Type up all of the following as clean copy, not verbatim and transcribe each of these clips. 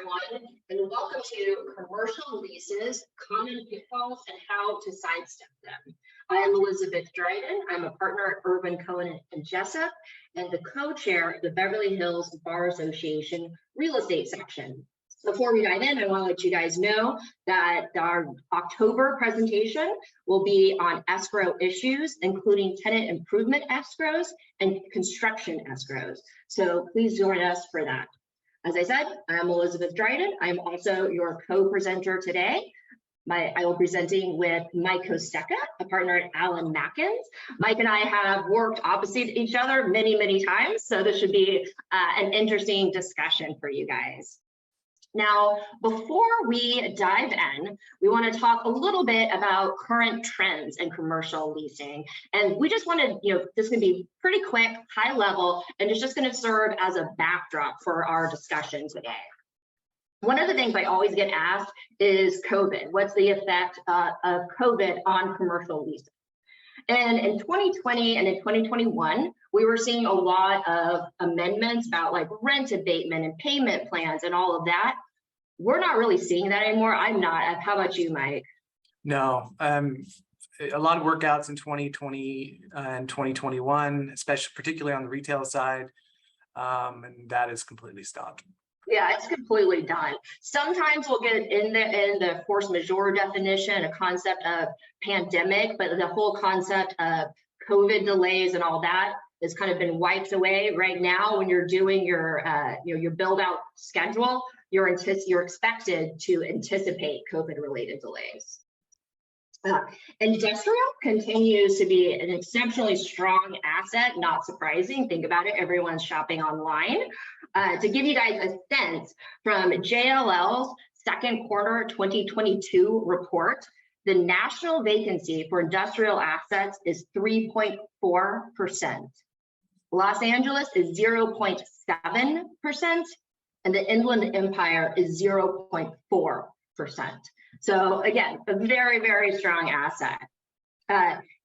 everyone, and welcome to Commercial Leases, Common Pitfalls, and How to Sidestep Them. I'm Elizabeth Dryden. I'm a partner at Ervin, Cohen, and Jessup, and the co-chair of the Beverly Hills Bar Association Real Estate Section. Before we dive in, I want to let you guys know that our October presentation will be on escrow issues, including tenant improvement escrows and construction escrows. So please join us for that. As I said, I'm Elizabeth Dryden. I'm also your co-presenter today. I will be presenting with Mike Kostecka, a partner at Matkins. Mike and I have worked opposite each other many, many times, so this should be an interesting discussion for you guys. Now, before we dive in, we want to talk a little bit about current trends in commercial leasing. And we just want to, this is going to be pretty quick, high level, and it's just going to serve as a backdrop for our discussion today. One of the things I always get asked is COVID. What's the effect of COVID on commercial leasing? And in 2020 and in 2021, we were seeing a lot of amendments about like rent abatement and payment plans and all of that. We're not really seeing that anymore. I'm not. How about you, Mike? No, a lot of workouts in 2020 and 2021, especially particularly on the retail side, and that is completely stopped. Yeah, it's completely done. Sometimes we'll get in the force majeure definition, a concept of pandemic, but the whole concept of COVID delays and all that has kind of been wiped away. Right now, when you're doing your your build out schedule, you're expected to anticipate COVID related delays. Industrial continues to be an exceptionally strong asset, not surprising. Think about it, everyone's shopping online. To give you guys a sense, from JLL's second quarter 2022 report, the national vacancy for industrial assets is 3.4%. Los Angeles is 0.7%, and the Inland Empire is 0.4%. So again, a very, very strong asset.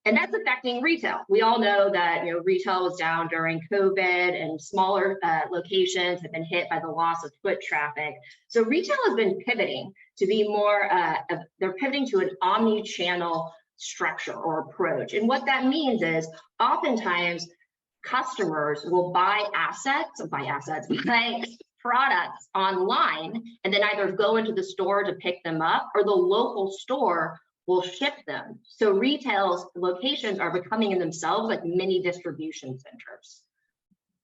And that's affecting retail. We all know that retail was down during COVID, and smaller locations have been hit by the loss of foot traffic. So retail has been pivoting to be more, they're pivoting to an omni-channel structure or approach. And what that means is oftentimes customers will buy products online and then either go into the store to pick them up, or the local store will ship them. So retail's locations are becoming in themselves like mini distribution centers.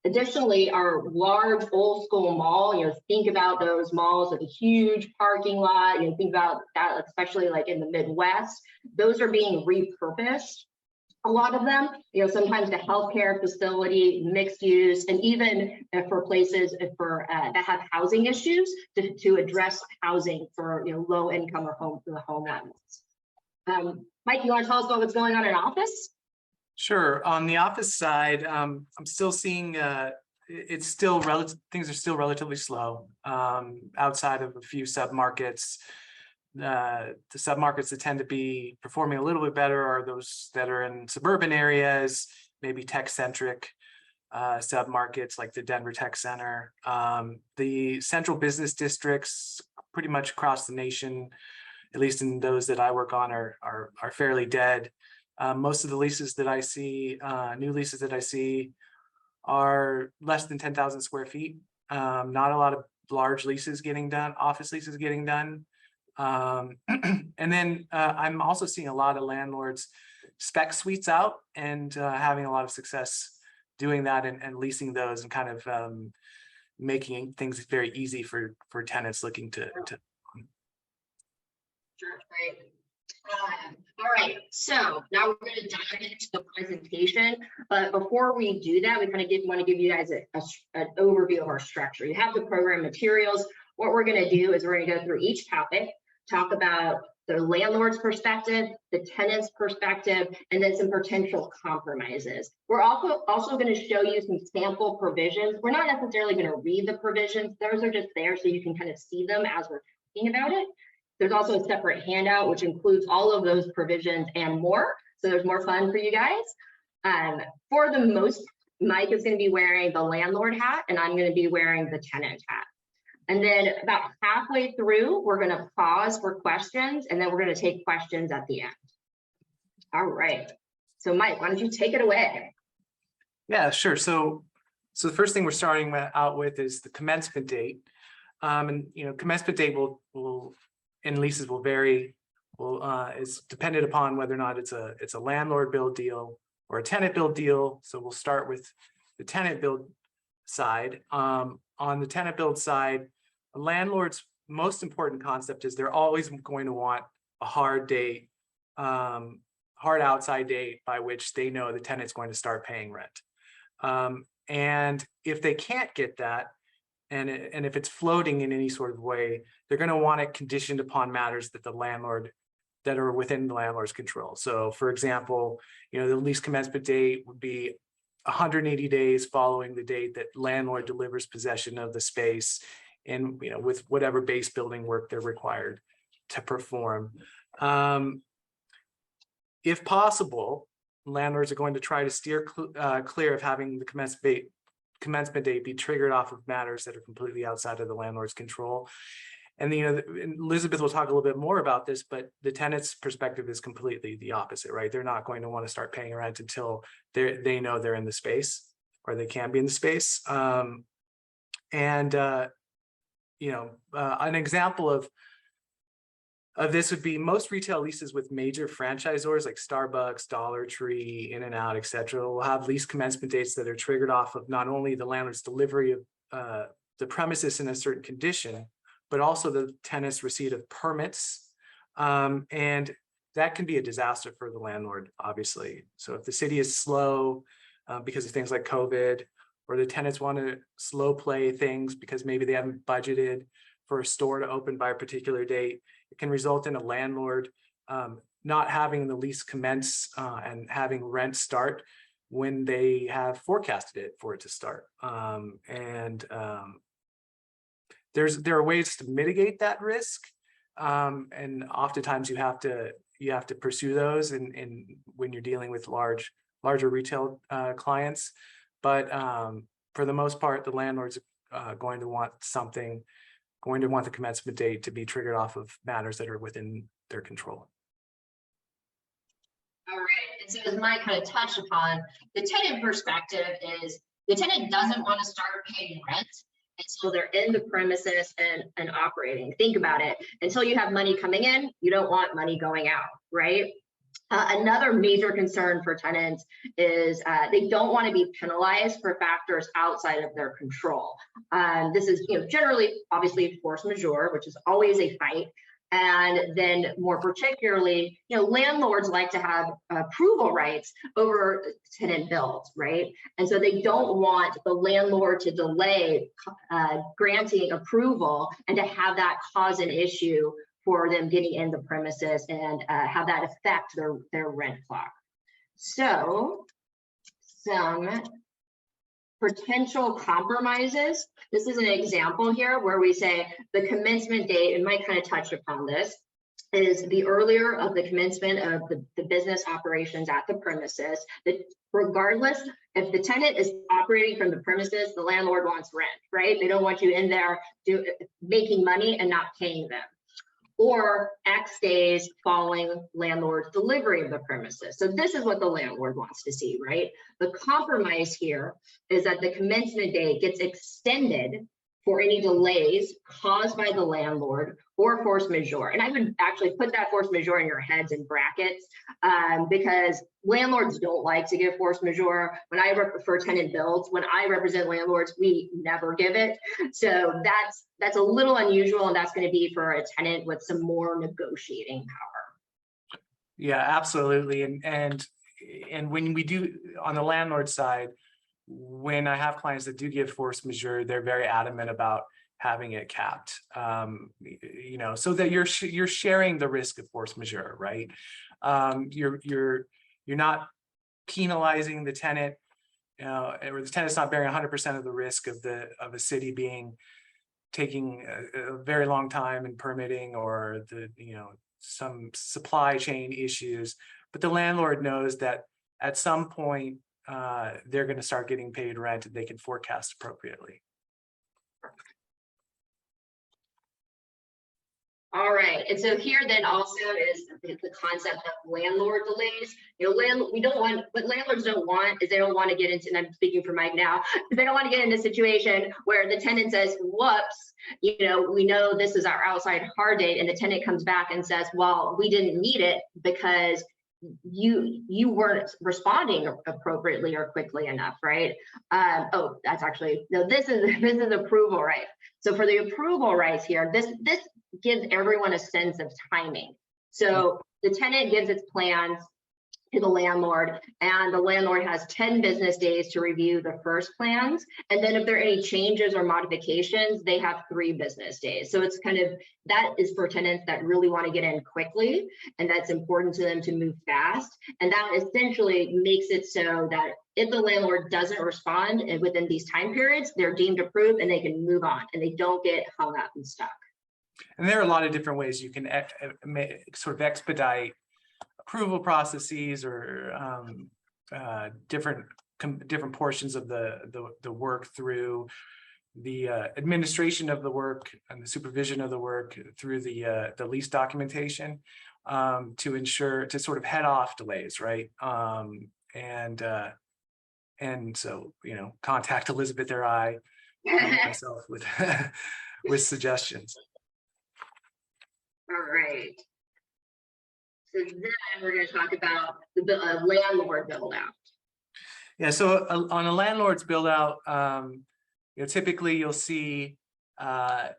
Additionally, our large old school mall, think about those malls with a huge parking lot, think about that, especially like in the Midwest, those are being repurposed. A lot of them, sometimes the healthcare facility, mixed use, and even for places that have housing issues to address housing for low income or the homeless. Mike, you want to tell us about what's going on in office? Sure. On the office side, I'm still seeing things are still relatively slow outside of a few submarkets. The submarkets that tend to be performing a little bit better are those that are in suburban areas, maybe tech-centric submarkets like the Denver Tech Center. The central business districts pretty much across the nation, at least in those that I work on, are fairly dead. Most of the leases that I see, new leases that I see, are less than 10,000 square feet. Not a lot of large leases getting done, office leases getting done. And then I'm also seeing a lot of landlords spec suites out and having a lot of success doing that and leasing those and kind of making things very easy for tenants looking to. Sure, great. All right, so now we're going to dive into the presentation. But before we do that, we kind of want to give you guys an overview of our structure. You have the program materials. What we're going to do is we're going to go through each topic, talk about the landlord's perspective, the tenant's perspective, and then some potential compromises. We're also going to show you some sample provisions. We're not necessarily going to read the provisions. Those are just there so you can kind of see them as we're talking about it. There's also a separate handout, which includes all of those provisions and more. So there's more fun for you guys. For the most, Mike is going to be wearing the landlord hat, and I'm going to be wearing the tenant hat. And then about halfway through, we're going to pause for questions, and then we're going to take questions at the end. All right. So Mike, why don't you take it away? Yeah, sure. So the first thing we're starting out with is the commencement date. And commencement date will in leases will vary. Is dependent upon whether or not it's a landlord build deal or a tenant build deal. So we'll start with the tenant build side. On the tenant build side, a landlord's most important concept is they're always going to want a hard date, hard outside date by which they know the tenant's going to start paying rent. And if they can't get that, and if it's floating in any sort of way, they're going to want it conditioned upon matters that are within the landlord's control. So for example, the lease commencement date would be 180 days following the date that landlord delivers possession of the space, and with whatever base building work they're required to perform. If possible, landlords are going to try to steer clear of having the commencement date be triggered off of matters that are completely outside of the landlord's control. And Elizabeth will talk a little bit more about this, but the tenant's perspective is completely the opposite, right? They're not going to want to start paying rent until they know they're in the space, or they can be in the space. An example of this would be most retail leases with major franchisors like Starbucks, Dollar Tree, In-N-Out, etc. will have lease commencement dates that are triggered off of not only the landlord's delivery of the premises in a certain condition, but also the tenant's receipt of permits. And that can be a disaster for the landlord, obviously. So if the city is slow because of things like COVID, or the tenants want to slow play things because maybe they haven't budgeted for a store to open by a particular date, it can result in a landlord not having the lease commence and having rent start when they have forecasted it for it to start. There are ways to mitigate that risk, and oftentimes you have to pursue those in when you're dealing with larger retail clients. But for the most part, the landlord's going to want the commencement date to be triggered off of matters that are within their control. All right. And so as Mike kind of touched upon, the tenant perspective is the tenant doesn't want to start paying rent until they're in the premises and operating. Think about it. Until you have money coming in, you don't want money going out, right? Another major concern for tenants is they don't want to be penalized for factors outside of their control. This is generally, obviously, force majeure, which is always a fight. And then more particularly, landlords like to have approval rights over tenant builds, right? And so they don't want the landlord to delay granting approval and to have that cause an issue for them getting in the premises and have that affect their rent clock. So some potential compromises. This is an example here where we say the commencement date, and Mike kind of touched upon this, is the earlier of the commencement of the business operations at the premises. That regardless, if the tenant is operating from the premises, the landlord wants rent, right? They don't want you in there making money and not paying them. Or X days following landlord's delivery of the premises. So this is what the landlord wants to see, right? The compromise here is that the commencement date gets extended for any delays caused by the landlord or force majeure. And I would actually put that force majeure in your heads in brackets because landlords don't like to give force majeure. When I for tenant builds, when I represent landlords, we never give it. So that's a little unusual, and that's going to be for a tenant with some more negotiating power. Yeah, absolutely. And when we do on the landlord side, when I have clients that do give force majeure, they're very adamant about having it capped, so that you're sharing the risk of force majeure, right? You're not penalizing the tenant, or the tenant's not bearing 100% of the risk of a city taking a very long time in permitting, or some supply chain issues. But the landlord knows that at some point they're going to start getting paid rent and they can forecast appropriately. All right, and so here then also is the concept of landlord delays. You know, we don't want, what landlords don't want is they don't want to get into, and I'm speaking for Mike now, they don't want to get in a situation where the tenant says, whoops, you know, we know this is our outside hard date, and the tenant comes back and says, well, we didn't need it because you weren't responding appropriately or quickly enough, right? Oh, that's actually, no, this is approval right. So for the approval rights here, this gives everyone a sense of timing. So the tenant gives its plans to the landlord, and the landlord has 10 business days to review the first plans. And then if there are any changes or modifications, they have 3 business days. So it's kind of, that is for tenants that really want to get in quickly, and that's important to them to move fast. And that essentially makes it so that if the landlord doesn't respond within these time periods, they're deemed approved and they can move on and they don't get hung up and stuck. And there are a lot of different ways you can sort of expedite approval processes or different portions of the work through the administration of the work and the supervision of the work through the lease documentation to ensure, to sort of head off delays, right? And so, you know, contact Elizabeth or I myself with with suggestions. All right. So then we're going to talk about the landlord build out. Yeah, so on a landlord's build out, you know, typically you'll see the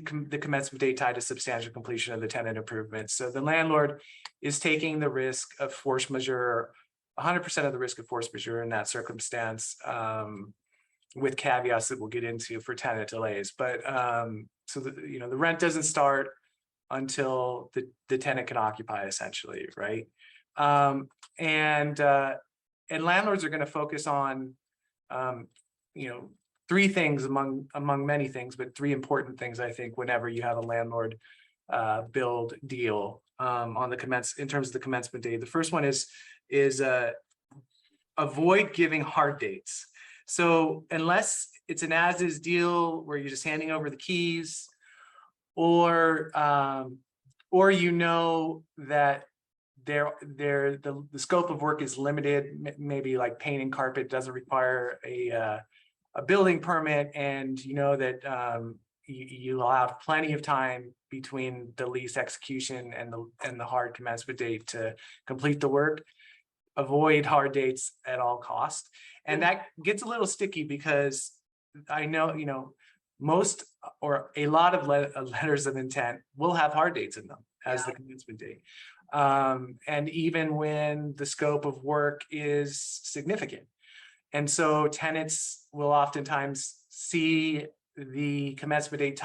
commencement date tied to substantial completion of the tenant improvements. So the landlord is taking the risk of force majeure, 100% of the risk of force majeure in that circumstance, with caveats that we'll get into for tenant delays. But so you know, the rent doesn't start until the tenant can occupy, essentially, right? And landlords are going to focus on you know, 3 things among many things, but 3 important things, I think, whenever you have a landlord build deal on the in terms of the commencement date. The first one is avoid giving hard dates. So unless it's an as-is deal where you're just handing over the keys, or you know that the scope of work is limited, maybe like painting carpet doesn't require a building permit, and you know that you'll have plenty of time between the lease execution and the hard commencement date to complete the work. Avoid hard dates at all costs. And that gets a little sticky because I know, you know, most or a lot of letters of intent will have hard dates in them as the commencement date. And even when the scope of work is significant. And so tenants will oftentimes see the commencement date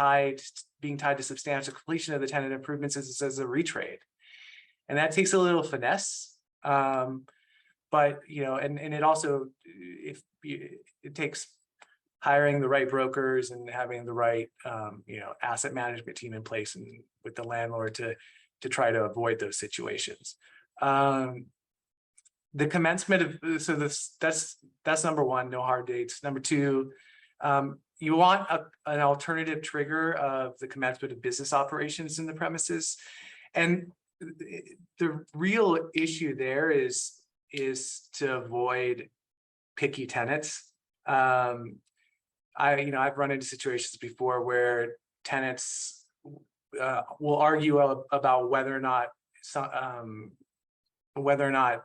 being tied to substantial completion of the tenant improvements as a retrade. And that takes a little finesse. But, you know, and it also, it takes hiring the right brokers and having the right, you know, asset management team in place and with the landlord to try to avoid those situations. The commencement of, so that's number 1, no hard dates. Number 2, you want an alternative trigger of the commencement of business operations in the premises. And the real issue there is to avoid picky tenants. I've run into situations before where tenants will argue about whether or not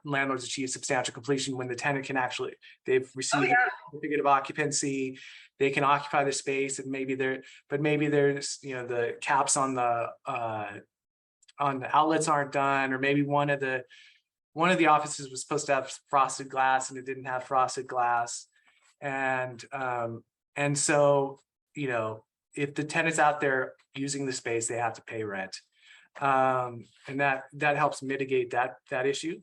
landlords achieve substantial completion when the tenant can actually, they've received a certificate of occupancy, they can occupy the space, and maybe there's, you know, the caps on the outlets aren't done, or maybe one of the offices was supposed to have frosted glass and it didn't have frosted glass. And so, you know, if the tenant's out there using the space, they have to pay rent. And that helps mitigate that issue.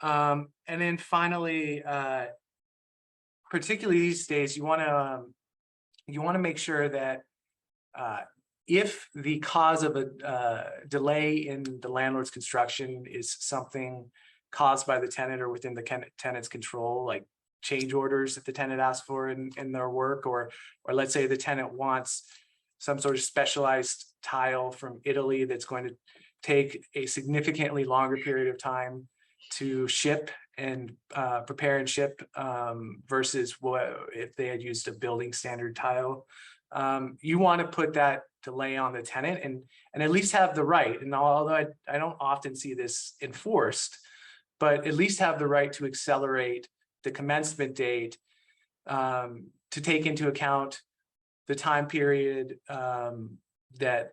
And then finally, particularly these days, you want to make sure that if the cause of a delay in the landlord's construction is something caused by the tenant or within the tenant's control, like change orders that the tenant asks for in their work, or let's say the tenant wants some sort of specialized tile from Italy that's going to take a significantly longer period of time to ship and prepare and ship versus what if they had used a building standard tile. You want to put that delay on the tenant and at least have the right, and although I don't often see this enforced, but at least have the right to accelerate the commencement date to take into account the time period that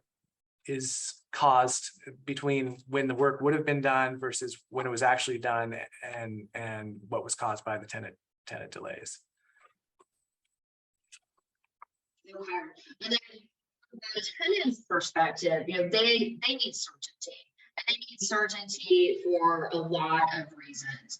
is caused between when the work would have been done versus when it was actually done and what was caused by the tenant delays. Okay. And then from the tenant's perspective, you know, they need certainty. And they need certainty for a lot of reasons.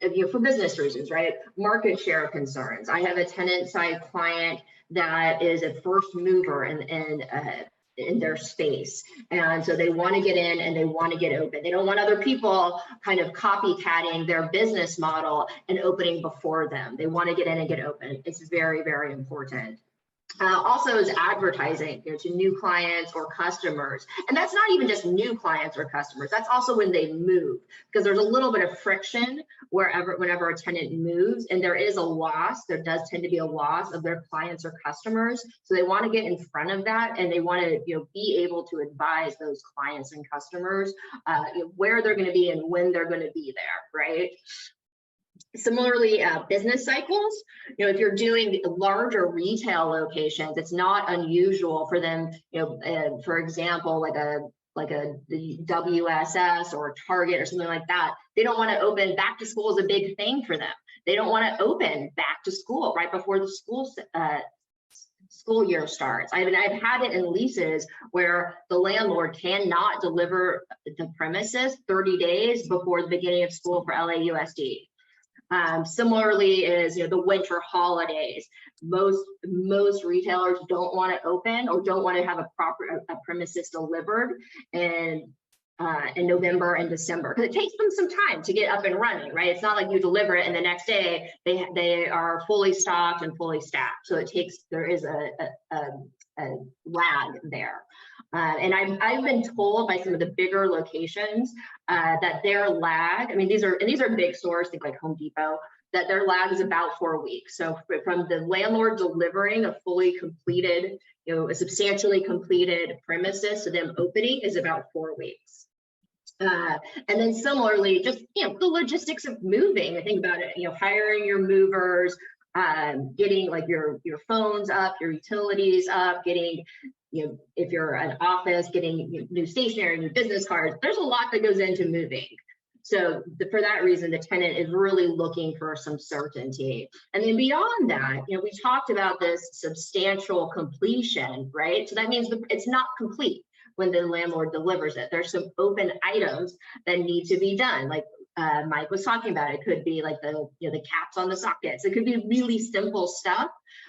You know, for business reasons, right? Market share concerns. I have a tenant side client that is a first mover in their space, and so they want to get in and they want to get open. They don't want other people kind of copycatting their business model and opening before them. They want to get in and get open. It's very, very important. Also is advertising, you know, to new clients or customers. And that's not even just new clients or customers. That's also when they move, because there's a little bit of friction whenever a tenant moves, and there is a loss. There does tend to be a loss of their clients or customers. So they want to get in front of that, and they want to, you know, be able to advise those clients and customers you know, where they're going to be and when they're going to be there, right? Similarly, business cycles, you know, if you're doing larger retail locations, it's not unusual for them, you know, for example, like the WSS or Target or something like that. They don't want to open. Back to school is a big thing for them. They don't want to open back to school right before the school year starts. I've had it in leases where the landlord cannot deliver the premises 30 days before the beginning of school for LAUSD. Similarly is, you know, the winter holidays. Most retailers don't want to open or don't want to have a premises delivered in November and December, because it takes them some time to get up and running, right? It's not like you deliver it and the next day they are fully stocked and fully staffed. So there is a lag there. And I've been told by some of the bigger locations that their lag, I mean, these are big stores, think like Home Depot, that their lag is about 4 weeks. So from the landlord delivering a fully completed, you know, a substantially completed premises to them opening is about 4 weeks. And then similarly, just, you know, the logistics of moving. I think about it, you know, hiring your movers, getting like your phones up, your utilities up, getting, you know, if you're an office, getting new stationery, new business cards. There's a lot that goes into moving. So for that reason, the tenant is really looking for some certainty. And then beyond that, you know, we talked about this substantial completion, right? So that means it's not complete when the landlord delivers it. There's some open items that need to be done, like Mike was talking about. It could be like the caps on the sockets. It could be really simple stuff,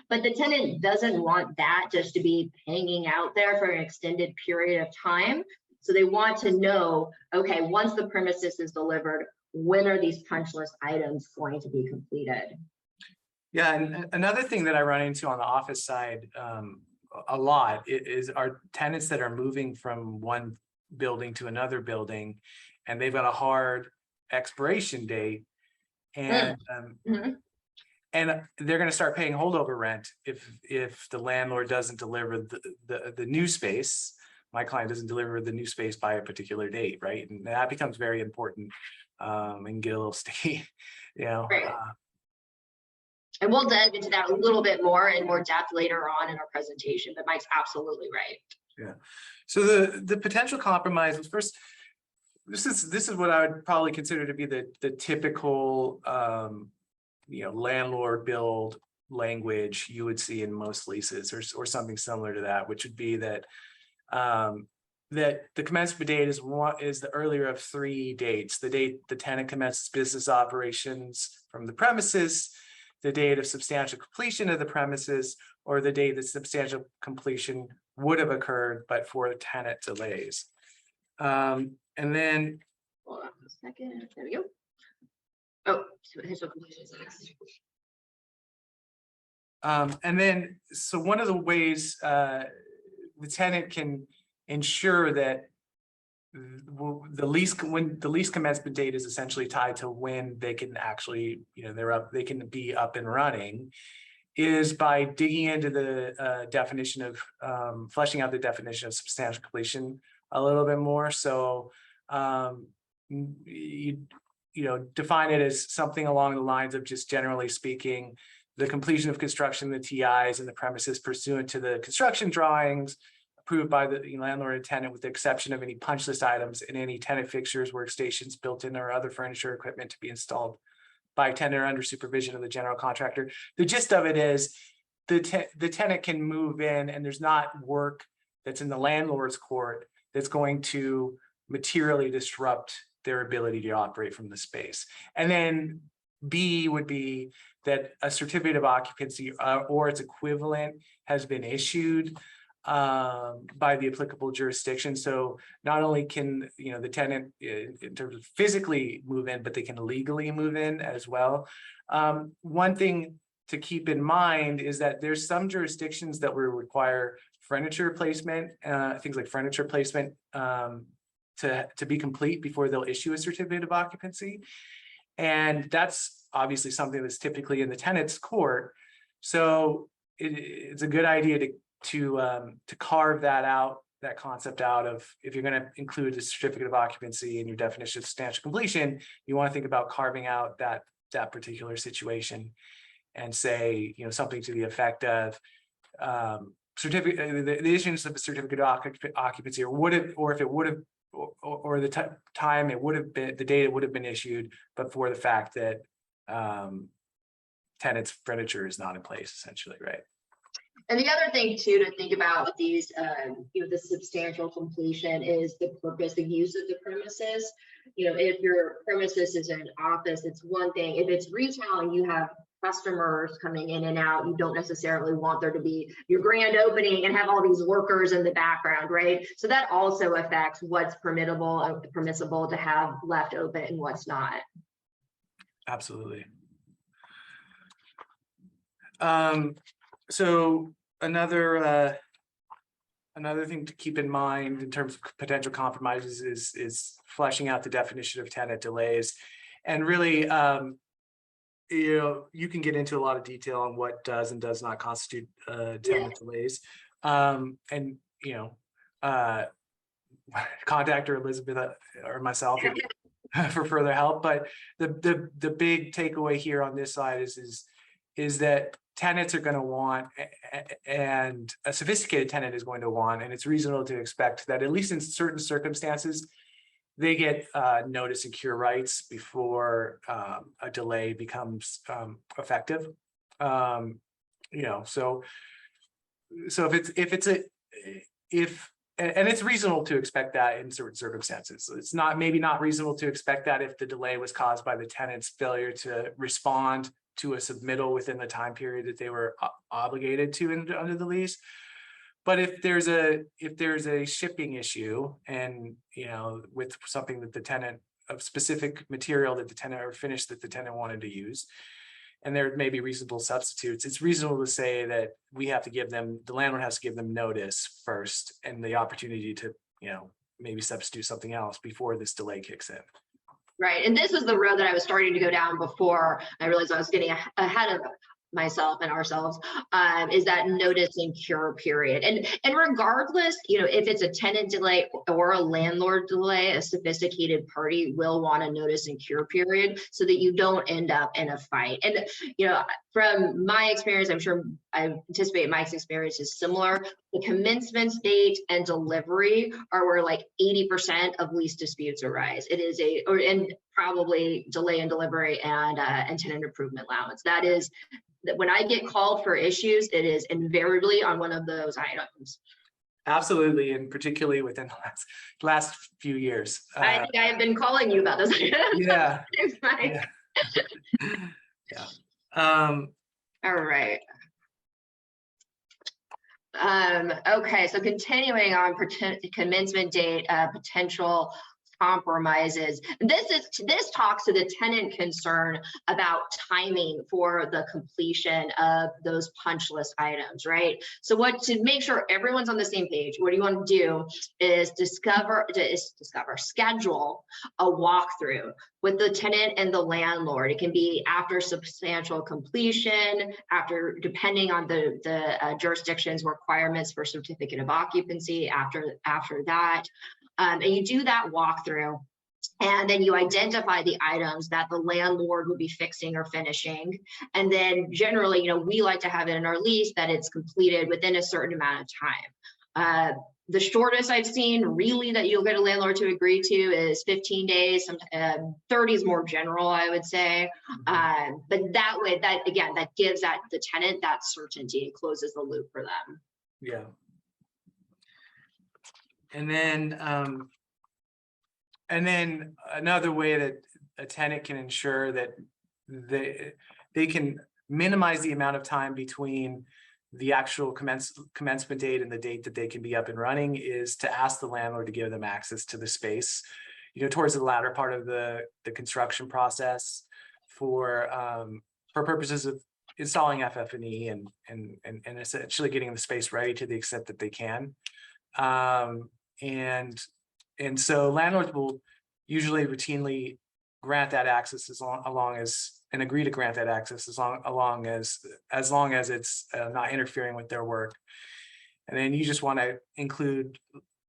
but the tenant doesn't want that just to be hanging out there for an extended period of time. So they want to know, okay, once the premises is delivered, when are these punch list items going to be completed? Yeah, and another thing that I run into on the office side a lot is our tenants that are moving from one building to another building, and they've got a hard expiration date, and and they're going to start paying holdover rent if the landlord doesn't deliver the new space. My client doesn't deliver the new space by a particular date, right? And that becomes very important and get a little sticky, you know. Right. And we'll dive into that a little bit more in more depth later on in our presentation, but Mike's absolutely right. Yeah. So the potential compromise was first. This is what I would probably consider to be the typical you know, landlord build language you would see in most leases, or something similar to that, which would be that that the commencement date is the earlier of 3 dates: the date the tenant commences business operations from the premises, the date of substantial completion of the premises, or the date that substantial completion would have occurred but for the tenant delays. And then, hold on a second. There we go. Oh, substantial completion. And then, so one of the ways the tenant can ensure that the lease, when the lease commencement date is essentially tied to when they can actually, they can be up and running, is by digging into the definition of fleshing out the definition of substantial completion a little bit more. So you define it as something along the lines of, just generally speaking, the completion of construction, the TIs and the premises pursuant to the construction drawings approved by the landlord and tenant, with the exception of any punch list items and any tenant fixtures, workstations, built-in or other furniture equipment to be installed by tenant or under supervision of the general contractor. The gist of it is the tenant can move in and there's not work that's in the landlord's court that's going to materially disrupt their ability to operate from the space. And then B would be that a certificate of occupancy or its equivalent has been issued by the applicable jurisdiction. So not only can the tenant in terms of physically move in, but they can legally move in as well. One thing to keep in mind is that there's some jurisdictions that will require furniture placement, things like furniture placement to be complete before they'll issue a certificate of occupancy. And that's obviously something that's typically in the tenant's court. So it's a good idea to carve that concept out of, if you're going to include a certificate of occupancy in your definition of substantial completion, you want to think about carving out that particular situation and say, something to the effect of the issuance of a certificate of occupancy, or if it would have, or the time it would have been, the date it would have been issued, but for the fact that tenant's furniture is not in place, essentially, right? And the other thing too to think about with these, the substantial completion is the purpose, the use of the premises. If your premises is an office, it's one thing. If it's retail and you have customers coming in and out, you don't necessarily want there to be your grand opening and have all these workers in the background, right? So that also affects what's permissible to have left open and what's not. Absolutely. So another thing to keep in mind in terms of potential compromises is fleshing out the definition of tenant delays. And really, you can get into a lot of detail on what does and does not constitute tenant delays. Contact or Elizabeth or myself for further help. But the big takeaway here on this side is that tenants are going to want, and a sophisticated tenant is going to want, and it's reasonable to expect that, at least in certain circumstances, they get notice and cure rights before a delay becomes effective. So and it's reasonable to expect that in certain circumstances. It's maybe not reasonable to expect that if the delay was caused by the tenant's failure to respond to a submittal within the time period that they were obligated to under the lease. But if there's a shipping issue, and with something that the tenant, of specific material that the tenant, or finish that the tenant wanted to use, and there may be reasonable substitutes, it's reasonable to say that the landlord has to give them notice first and the opportunity to maybe substitute something else before this delay kicks in. Right. And this is the road that I was starting to go down before I realized I was getting ahead of myself and ourselves, is that notice and cure period. And regardless, if it's a tenant delay or a landlord delay, a sophisticated party will want a notice and cure period so that you don't end up in a fight. And, from my experience, I'm sure I anticipate Mike's experience is similar. The commencement date and delivery are where like 80% of lease disputes arise. It is and probably delay in delivery and tenant improvement allowance. That is, that when I get called for issues, it is invariably on one of those items. Absolutely, and particularly within the last few years. I think I have been calling you about this. Yeah. Yeah. All right. Okay, so continuing on commencement date, potential compromises. This talks to the tenant concern about timing for the completion of those punch list items, right? So to make sure everyone's on the same page, what you want to do is schedule a walkthrough with the tenant and the landlord. It can be after substantial completion, depending on the jurisdiction's requirements for certificate of occupancy, after that. And you do that walkthrough, and then you identify the items that the landlord will be fixing or finishing. And then generally, we like to have it in our lease that it's completed within a certain amount of time. The shortest I've seen really that you'll get a landlord to agree to is 15 days. 30 is more general, I would say. But that way, that gives the tenant that certainty and closes the loop for them. Yeah. And then another way that a tenant can ensure that they can minimize the amount of time between the actual commencement date and the date that they can be up and running is to ask the landlord to give them access to the space, towards the latter part of the construction process for purposes of installing FF&E and essentially getting the space ready to the extent that they can. And so landlords will usually routinely grant that access as long as and agree to grant that access as long as it's not interfering with their work. And then you just want to include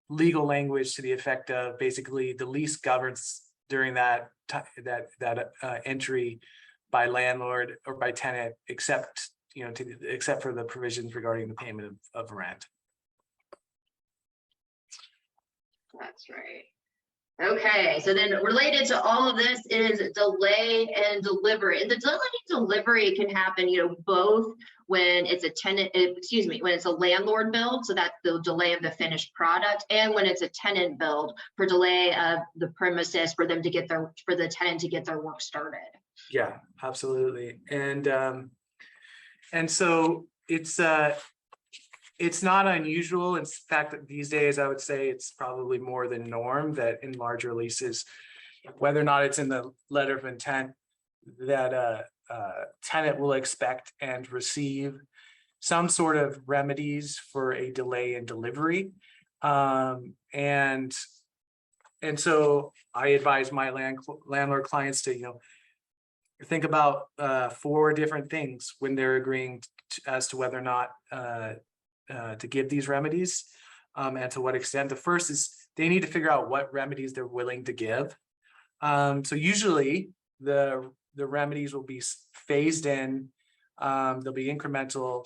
legal language to the effect of basically the lease governs during that entry by landlord or by tenant, except for the provisions regarding the payment of rent. That's right. Okay, so then related to all of this is delay and delivery. And the delay and delivery can happen, both when it's a tenant, when it's a landlord build, so that's the delay of the finished product, and when it's a tenant build for delay of the premises for the tenant to get their work started. Yeah, absolutely. And so it's not unusual. In fact, these days, I would say it's probably more than norm that in larger leases, whether or not it's in the letter of intent, that a tenant will expect and receive some sort of remedies for a delay in delivery. And so I advise my landlord clients to, think about 4 different things when they're agreeing as to whether or not to give these remedies and to what extent. The first is they need to figure out what remedies they're willing to give. So usually the remedies will be phased in, they'll be incremental,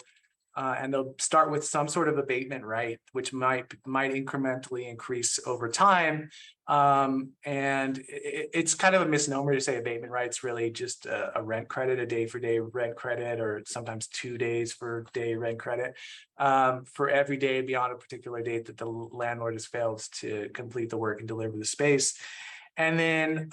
and they'll start with some sort of abatement right, which might incrementally increase over time. And it's kind of a misnomer to say abatement right. It's really just a rent credit, a day-for-day rent credit, or sometimes 2 days for day rent credit for every day beyond a particular date that the landlord has failed to complete the work and deliver the space. And then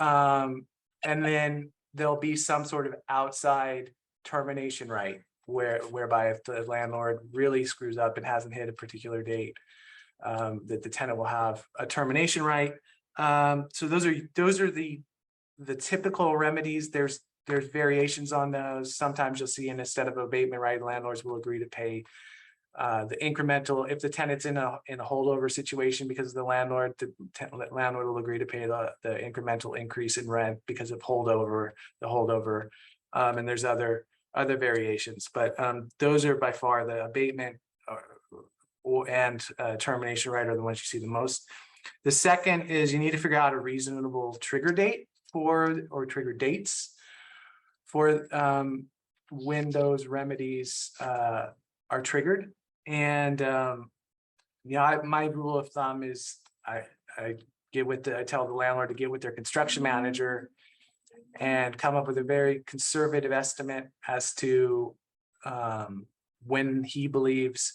there'll be some sort of outside termination right, whereby if the landlord really screws up and hasn't hit a particular date, that the tenant will have a termination right. So those are the typical remedies. There's variations on those. Sometimes you'll see instead of abatement right, landlords will agree to pay the incremental. If the tenant's in a holdover situation because of the landlord will agree to pay the incremental increase in rent because of the holdover. And there's other variations, but those are by far the abatement and termination right are the ones you see the most. The second is you need to figure out a reasonable trigger date or trigger dates for when those remedies are triggered. And my rule of thumb is I tell the landlord to get with their construction manager and come up with a very conservative estimate as to when he believes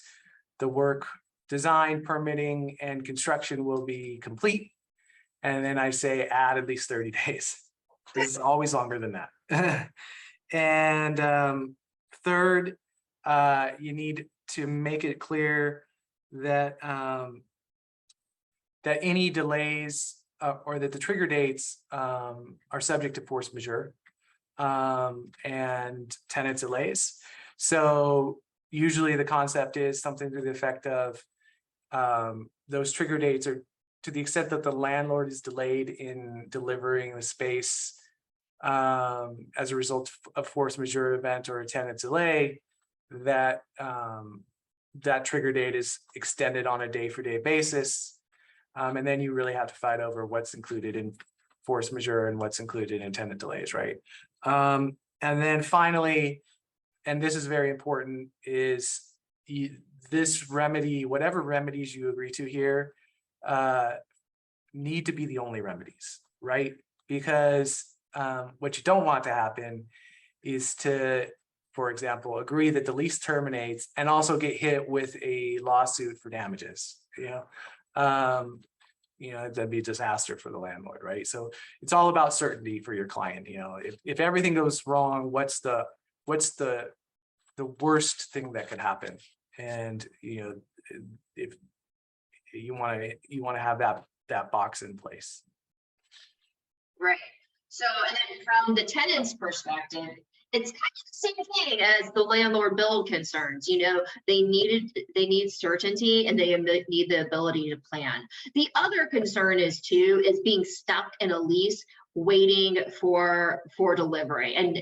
the work design, permitting, and construction will be complete. And then I say add at least 30 days. This is always longer than that. And third, you need to make it clear that that any delays or that the trigger dates are subject to force majeure and tenant delays. So usually the concept is something to the effect of those trigger dates are to the extent that the landlord is delayed in delivering the space as a result of force majeure event or a tenant delay, that that trigger date is extended on a day-for-day basis. And then you really have to fight over what's included in force majeure and what's included in tenant delays, right? And then finally, and this is very important, is this remedy, whatever remedies you agree to here, need to be the only remedies, right? Because what you don't want to happen is to, for example, agree that the lease terminates and also get hit with a lawsuit for damages. That'd be a disaster for the landlord, right? So it's all about certainty for your client. If everything goes wrong, what's the worst thing that could happen? And if you want to have that box in place. Right. So, and then from the tenant's perspective, it's kind of the same thing as the landlord build concerns. They need certainty and they need the ability to plan. The other concern is being stuck in a lease waiting for delivery. And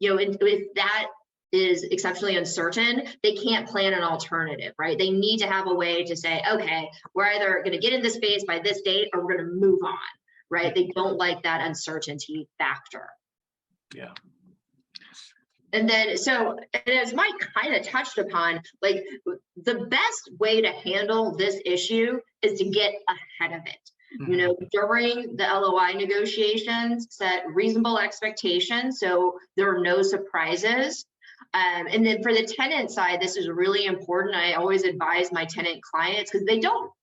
if that is exceptionally uncertain, they can't plan an alternative, right? They need to have a way to say, okay, we're either going to get in this space by this date or we're going to move on, right? They don't like that uncertainty factor. Yeah. And then, so as Mike kind of touched upon, like the best way to handle this issue is to get ahead of it. During the LOI negotiations, set reasonable expectations so there are no surprises. And then for the tenant side, this is really important. I always advise my tenant clients because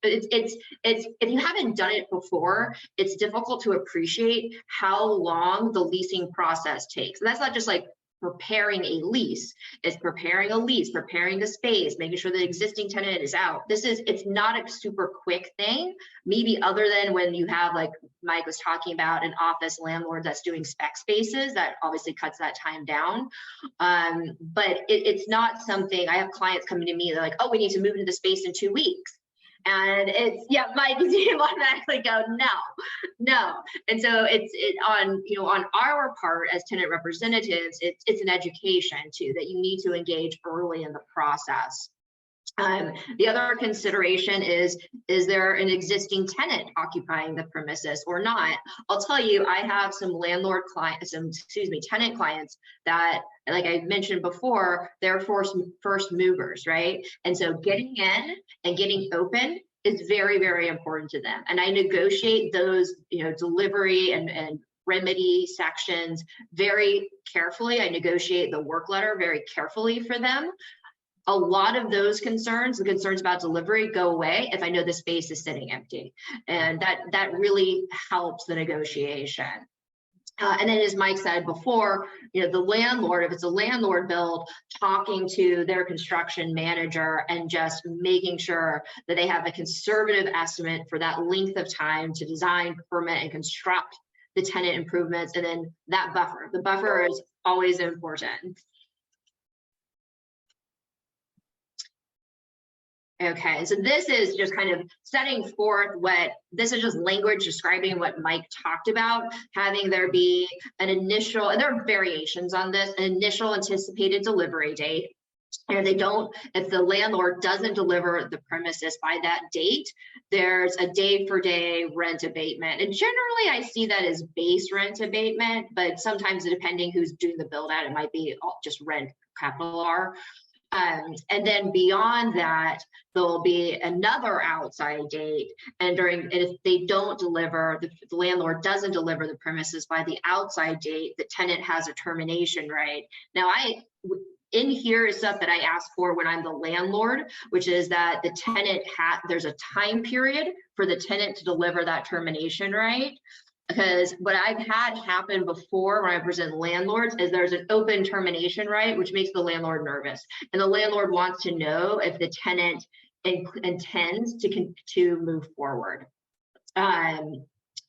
it's if you haven't done it before, it's difficult to appreciate how long the leasing process takes. And that's not just like preparing a lease, it's preparing a lease, preparing the space, making sure the existing tenant is out. It's not a super quick thing, maybe other than when you have, like Mike was talking about, an office landlord that's doing spec spaces, that obviously cuts that time down. But it's not something, I have clients coming to me, they're like, oh, we need to move into the space in 2 weeks. And it's, yeah, Mike, you automatically go, no. And so on our part as tenant representatives, it's an education too, that you need to engage early in the process. The other consideration is there an existing tenant occupying the premises or not? I'll tell you, I have some tenant clients that, like I mentioned before, they're first movers, right? And so getting in and getting open is very, very important to them. And I negotiate those, delivery and remedy sections very carefully. I negotiate the work letter very carefully for them. A lot of those concerns, the concerns about delivery, go away if I know the space is sitting empty. And that really helps the negotiation. And then as Mike said before, the landlord, if it's a landlord build, talking to their construction manager and just making sure that they have a conservative estimate for that length of time to design, permit, and construct the tenant improvements. And then that buffer, the buffer is always important. Okay, so this is just kind of setting forth this is just language describing what Mike talked about, having there be an initial, and there are variations on this, an initial anticipated delivery date. And if the landlord doesn't deliver the premises by that date, there's a day-for-day rent abatement. And generally I see that as base rent abatement, but sometimes depending who's doing the build out, it might be just rent, capital R. And then beyond that, there'll be another outside date. And if they don't deliver, the landlord doesn't deliver the premises by the outside date, the tenant has a termination right. Now, in here is stuff that I ask for when I'm the landlord, which is that the tenant there's a time period for the tenant to deliver that termination right. Because what I've had happen before when I present landlords is there's an open termination right, which makes the landlord nervous. And the landlord wants to know if the tenant intends to move forward.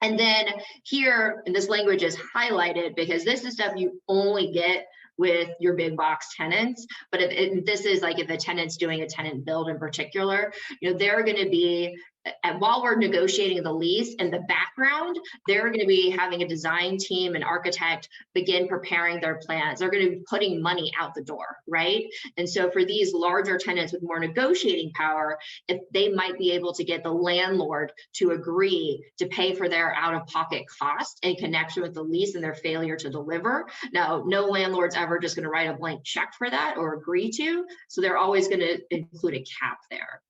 And then here, and this language is highlighted because this is stuff you only get with your big box tenants. But if this is like if a tenant's doing a tenant build in particular, they're going to be, and while we're negotiating the lease in the background, they're going to be having a design team and architect begin preparing their plans. They're going to be putting money out the door, right? And so for these larger tenants with more negotiating power, if they might be able to get the landlord to agree to pay for their out-of-pocket cost in connection with the lease and their failure to deliver. Now, no landlord's ever just going to write a blank check for that or agree to, so they're always going to include a cap there.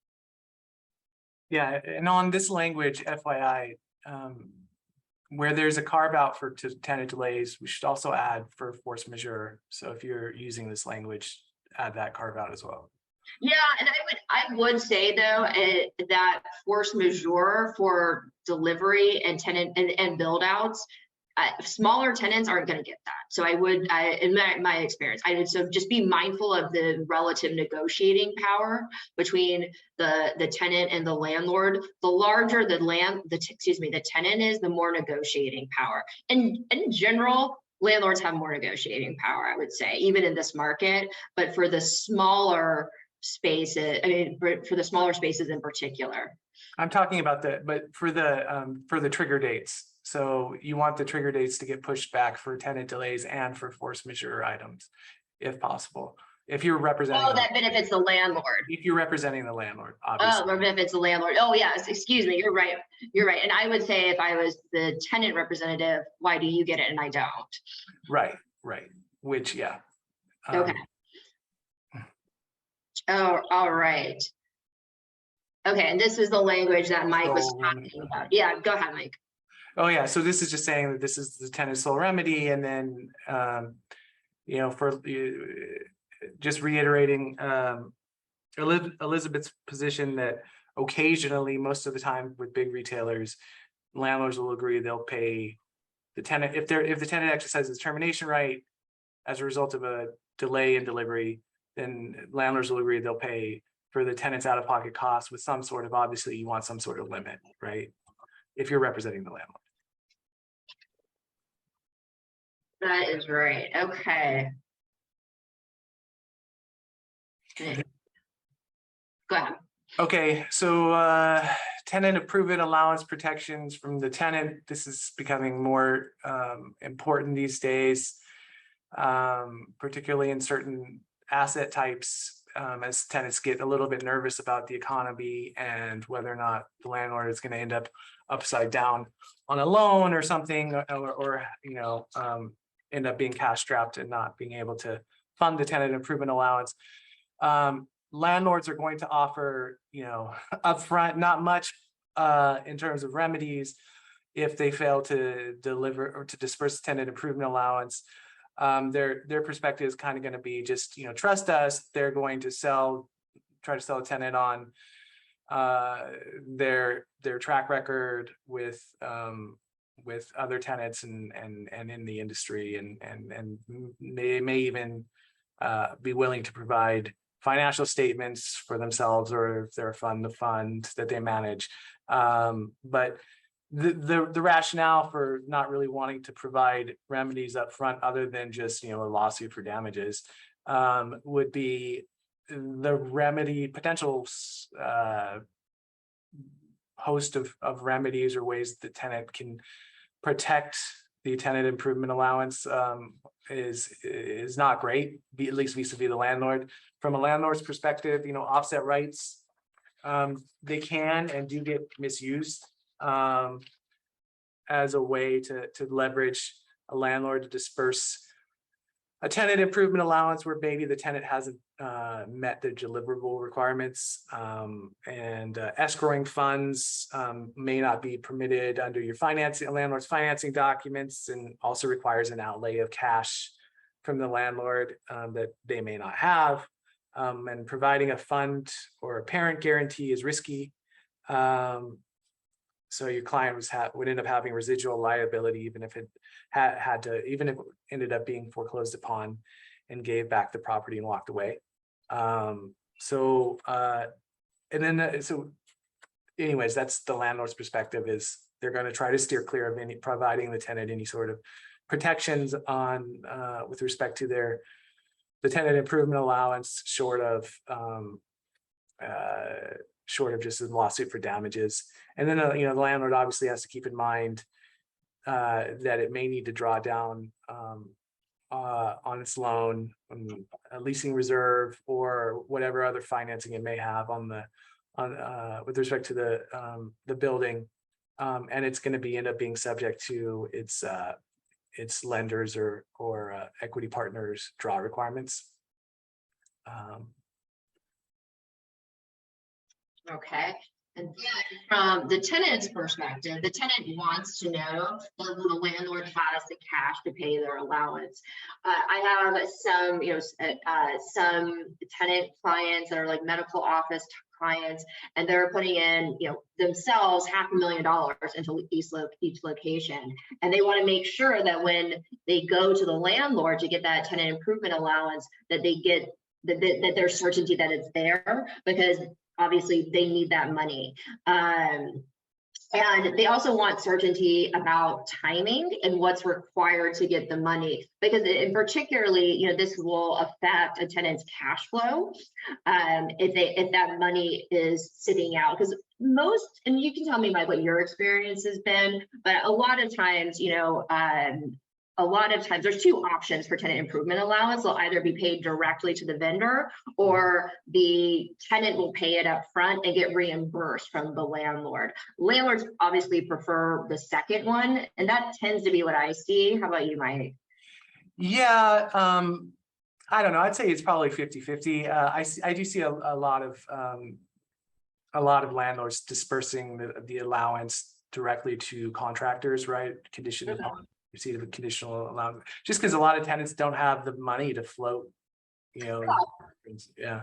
Yeah, and on this language, FYI, where there's a carve out for tenant delays, we should also add for force majeure. So if you're using this language, add that carve out as well. Yeah, and I would say though that force majeure for delivery and tenant and build outs, smaller tenants aren't going to get that. So I would, in my experience, so just be mindful of the relative negotiating power between the tenant and the landlord. The larger the tenant is, the more negotiating power. And in general, landlords have more negotiating power, I would say, even in this market. But for the smaller spaces, for the smaller spaces in particular. I'm talking about but for the trigger dates. So you want the trigger dates to get pushed back for tenant delays and for force majeure items, if possible. If you're representing, that benefits the landlord. If you're representing the landlord, obviously. Oh, benefits the landlord. Oh, yes. Excuse me. You're right. You're right. And I would say if I was the tenant representative, why do you get it and I don't? Right. Right. Which, yeah. Okay. Oh, all right. Okay, and this is the language that Mike was talking about. Yeah, go ahead, Mike. Oh yeah, so this is just saying that this is the tenant's sole remedy, and then for just reiterating Elizabeth's position that occasionally, most of the time with big retailers, landlords will agree they'll pay the tenant if the tenant exercises termination right as a result of a delay in delivery, then landlords will agree they'll pay for the tenant's out-of-pocket costs with some sort of, obviously you want some sort of limit, right? If you're representing the landlord. That is right. Okay. Go ahead. Okay, so tenant improvement allowance protections from the tenant. This is becoming more important these days, particularly in certain asset types, as tenants get a little bit nervous about the economy and whether or not the landlord is going to end up upside down on a loan or something, or end up being cash strapped and not being able to fund the tenant improvement allowance. Landlords are going to offer, upfront, not much in terms of remedies if they fail to deliver or to disperse the tenant improvement allowance. Their perspective is kind of going to be just, trust us. They're going to try to sell a tenant on their track record with other tenants and in the industry, and they may even be willing to provide financial statements for themselves or if they're a fund that they manage. But the rationale for not really wanting to provide remedies up front, other than just a lawsuit for damages, would be the remedy potential host of remedies or ways the tenant can protect the tenant improvement allowance is not great, at least vis-a-vis the landlord. From a landlord's perspective, offset rights, they can and do get misused as a way to leverage a landlord to disperse a tenant improvement allowance where maybe the tenant hasn't met the deliverable requirements, and escrowing funds may not be permitted under your landlord's financing documents, and also requires an outlay of cash from the landlord that they may not have. And providing a fund or a parent guarantee is risky. So your client would end up having residual liability, even if it even if it ended up being foreclosed upon and gave back the property and walked away. Anyways, that's the landlord's perspective, is they're going to try to steer clear of any providing the tenant any sort of protections on with respect to the tenant improvement allowance, short of just a lawsuit for damages. And then the landlord obviously has to keep in mind that it may need to draw down on its loan, a leasing reserve, or whatever other financing it may have with respect to the building, and it's going to end up being subject to its lenders or equity partners draw requirements. Okay. And then from the tenant's perspective, the tenant wants to know that the landlord has the cash to pay their allowance. I have some tenant clients that are like medical office clients, and they're putting in, themselves $500,000 into each location. And they want to make sure that when they go to the landlord to get that tenant improvement allowance, that they get that there's certainty that it's there, because obviously they need that money. And they also want certainty about timing and what's required to get the money, because in particularly, this will affect a tenant's cash flow if that money is sitting out. Because and you can tell me what your experience has been, but a lot of times, there's two options for tenant improvement allowance. They'll either be paid directly to the vendor, or the tenant will pay it up front and get reimbursed from the landlord. Landlords obviously prefer the second one, and that tends to be what I see. How about you, Mike? Yeah, I don't know. I'd say it's probably 50-50. I do see a lot of landlords dispersing the allowance directly to contractors, right? Conditioned upon receipt of a conditional allowance, just because a lot of tenants don't have the money to float, Yeah.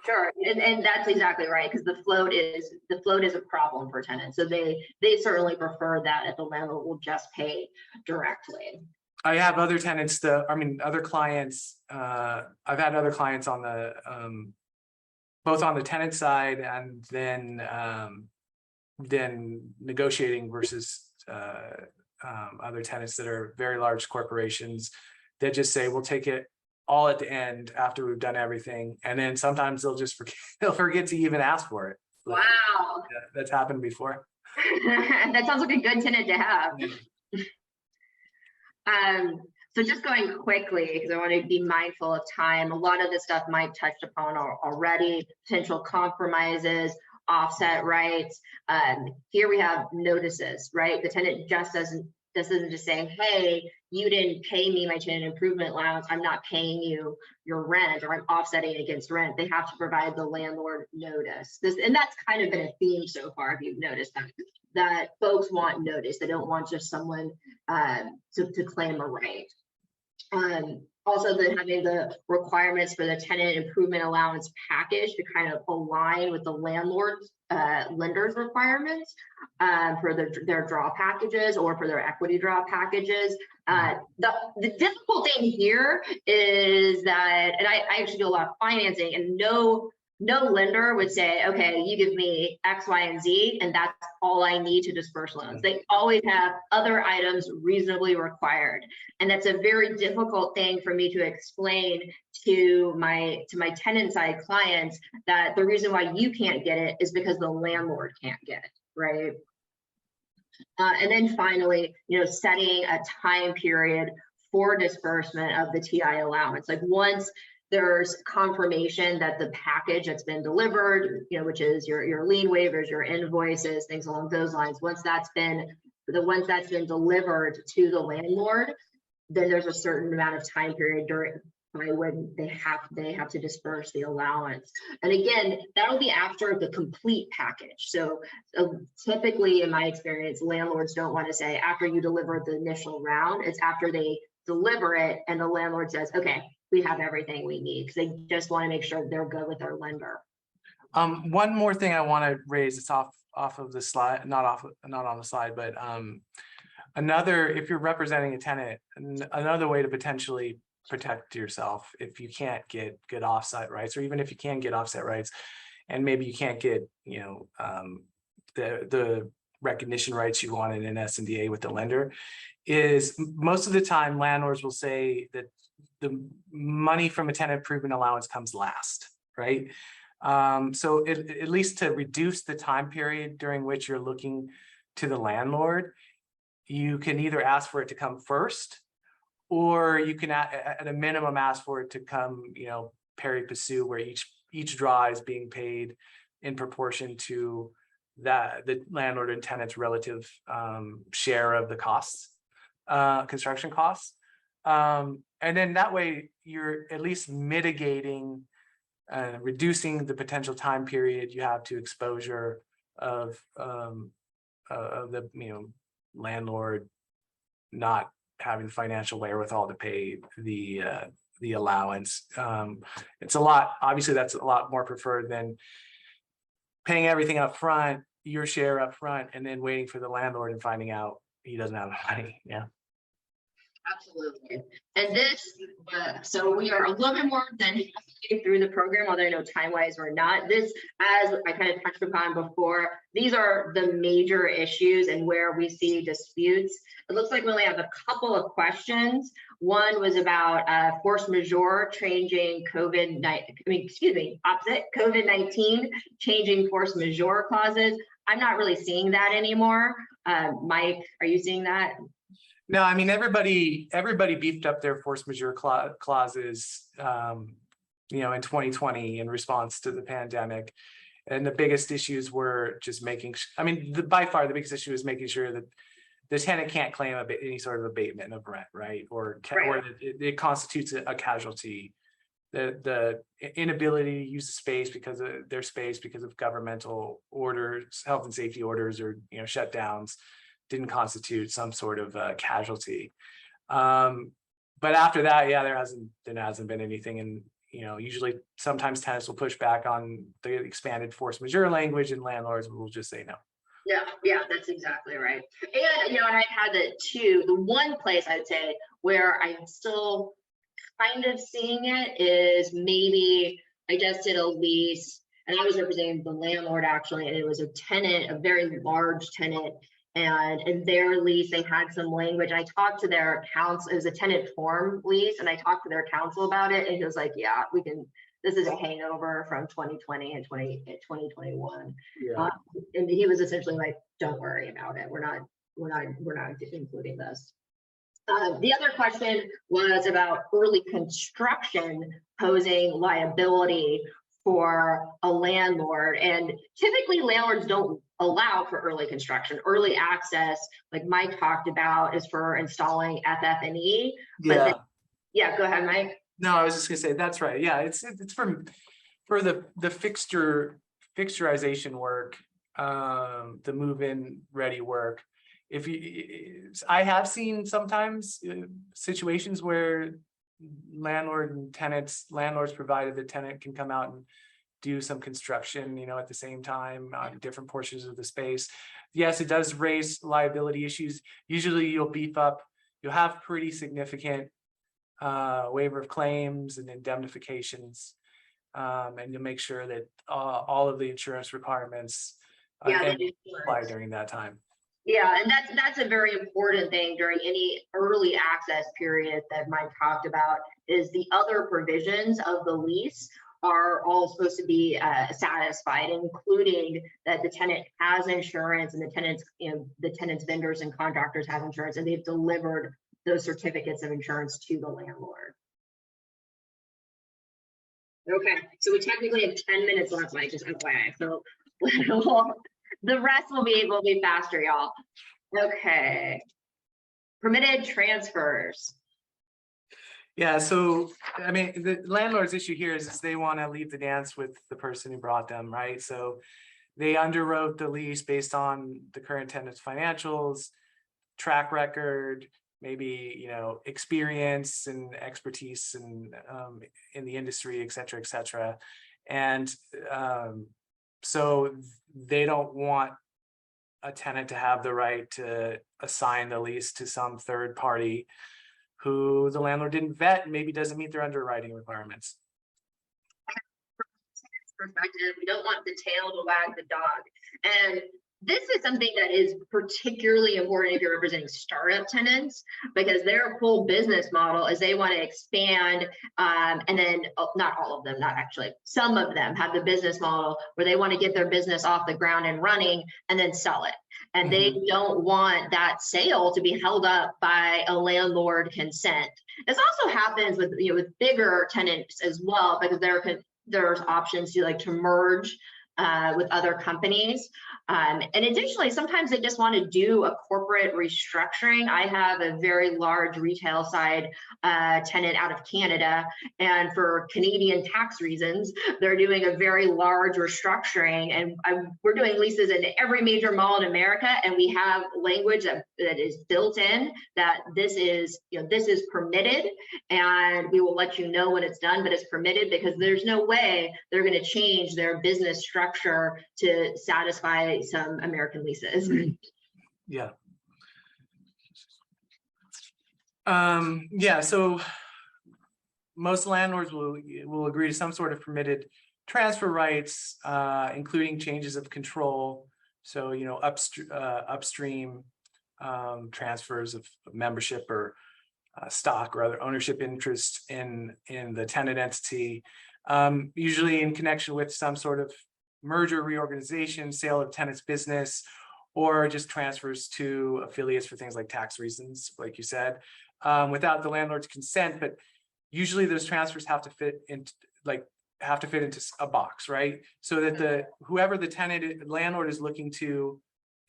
Sure, and that's exactly right, because the float is a problem for tenants. So they certainly prefer that if the landlord will just pay directly. I have other tenants other clients. I've had other clients on the both on the tenant side, and then negotiating versus other tenants that are very large corporations that just say, we'll take it all at the end after we've done everything. And then sometimes they'll forget to even ask for it. Wow. Yeah, that's happened before. That sounds like a good tenant to have. So just going quickly, because I want to be mindful of time, a lot of this stuff Mike touched upon already, potential compromises, offset rights. Here we have notices, right? The tenant isn't just saying, hey, you didn't pay me my tenant improvement allowance, I'm not paying you your rent, or I'm offsetting against rent. They have to provide the landlord notice. And that's kind of been a theme so far, if you've noticed that folks want notice. They don't want just someone to claim a right. Also, having the requirements for the tenant improvement allowance package to kind of align with the landlord's lender's requirements for their draw packages or for their equity draw packages. The difficult thing here is that, and I actually do a lot of financing, and no lender would say, okay, you give me X, Y, and Z, and that's all I need to disperse loans. They always have other items reasonably required. And that's a very difficult thing for me to explain to my tenant side clients, that the reason why you can't get it is because the landlord can't get it, right? And then finally, setting a time period for disbursement of the TI allowance. Like once there's confirmation that the package that's been delivered, which is your lien waivers, your invoices, things along those lines. Once that's been delivered to the landlord, then there's a certain amount of time period by when they have to disperse the allowance. And again, that'll be after the complete package. So typically, in my experience, landlords don't want to say after you deliver the initial round. It's after they deliver it and the landlord says, okay, we have everything we need, because they just want to make sure they're good with their lender. One more thing I want to raise, it's off of the slide, not on the slide, but if you're representing a tenant, another way to potentially protect yourself if you can't get good offset rights, or even if you can get offset rights and maybe you can't get the recognition rights you want in an SNDA with the lender, is most of the time landlords will say that the money from a tenant improvement allowance comes last, right? So at least to reduce the time period during which you're looking to the landlord, you can either ask for it to come first, or you can at a minimum ask for it to come, pari passu, where each draw is being paid in proportion to the landlord and tenant's relative share of the costs, construction costs. And then that way you're at least mitigating, reducing the potential time period you have to exposure of the landlord not having financial wherewithal to pay the allowance. It's a lot, obviously that's a lot more preferred than paying everything up front, your share up front, and then waiting for the landlord and finding out he doesn't have the money. Yeah. Absolutely. And this, so we are a little bit more than halfway through the program, although I know time-wise we're not. This, as I kind of touched upon before, these are the major issues and where we see disputes. It looks like we only have a couple of questions. One was about force majeure changing COVID-19 changing force majeure clauses. I'm not really seeing that anymore. Mike, are you seeing that? No, I mean, everybody beefed up their force majeure clauses, in 2020 in response to the pandemic. And the biggest issues were just making, by far the biggest issue is making sure that the tenant can't claim any sort of abatement of rent, right? Or it constitutes a casualty. The inability to use the space because of their space, because of governmental orders, health and safety orders, or shutdowns, didn't constitute some sort of casualty. But after that, yeah, there hasn't been anything. And usually sometimes tenants will push back on the expanded force majeure language, and landlords will just say no. Yeah, that's exactly right. And and I've had that too. The one place I'd say where I'm still kind of seeing it is maybe I just did a lease and I was representing the landlord actually, and it was a tenant, a very large tenant. And in their lease, they had some language. I talked to their counsel, it was a tenant form lease, and I talked to their counsel about it. And he was like, yeah, this is a hangover from 2020 and 2021. Yeah. And he was essentially like, don't worry about it. We're not including this. The other question was about early construction posing liability for a landlord. And typically landlords don't allow for early construction. Early access, like Mike talked about, is for installing FF&E. Yeah. Yeah, go ahead, Mike. No, I was just gonna say, that's right. Yeah, it's for the fixturization work, the move-in ready work. I have seen sometimes situations where landlords provided the tenant can come out and do some construction, at the same time on different portions of the space. Yes, it does raise liability issues. Usually you'll have pretty significant waiver of claims and indemnifications, and you'll make sure that all of the insurance requirements apply during that time. Yeah, and that's a very important thing during any early access period that Mike talked about, is the other provisions of the lease are all supposed to be satisfied, including that the tenant has insurance and the tenant's vendors and contractors have insurance, and they've delivered those certificates of insurance to the landlord. Okay, so we technically have 10 minutes left, Mike, just FYI. So the rest will be faster, y'all. Okay. Permitted transfers. Yeah, so the landlord's issue here is they want to leave the dance with the person who brought them, right? So they underwrote the lease based on the current tenant's financials, track record, maybe experience and expertise and in the industry, et cetera, and so they don't want a tenant to have the right to assign the lease to some third party who the landlord didn't vet and maybe doesn't meet their underwriting requirements. Perspective, we don't want the tail to wag the dog. And This is something that is particularly important if you're representing startup tenants, because their whole business model is they want to expand, and then not all of them, not actually, some of them have the business model where they want to get their business off the ground and running and then sell it. And they don't want that sale to be held up by a landlord consent. This also happens with, you know, with bigger tenants as well, because there's options to merge with other companies. And additionally, sometimes they just want to do a corporate restructuring. I have a very large retail side tenant out of Canada, and for Canadian tax reasons, they're doing a very large restructuring. And we're doing leases in every major mall in America, and we have language that is built in that this is permitted, and we will let you know when it's done, but it's permitted, because there's no way they're going to change their business structure to satisfy some American leases. Yeah. Yeah, so most landlords will agree to some sort of permitted transfer rights, including changes of control. So, you know, upstream transfers of membership or stock or other ownership interest in the tenant entity, usually in connection with some sort of merger, reorganization, sale of tenant's business, or just transfers to affiliates for things like tax reasons, like you said, without the landlord's consent. But usually those transfers have to fit into a box, right? So that whoever the landlord is looking to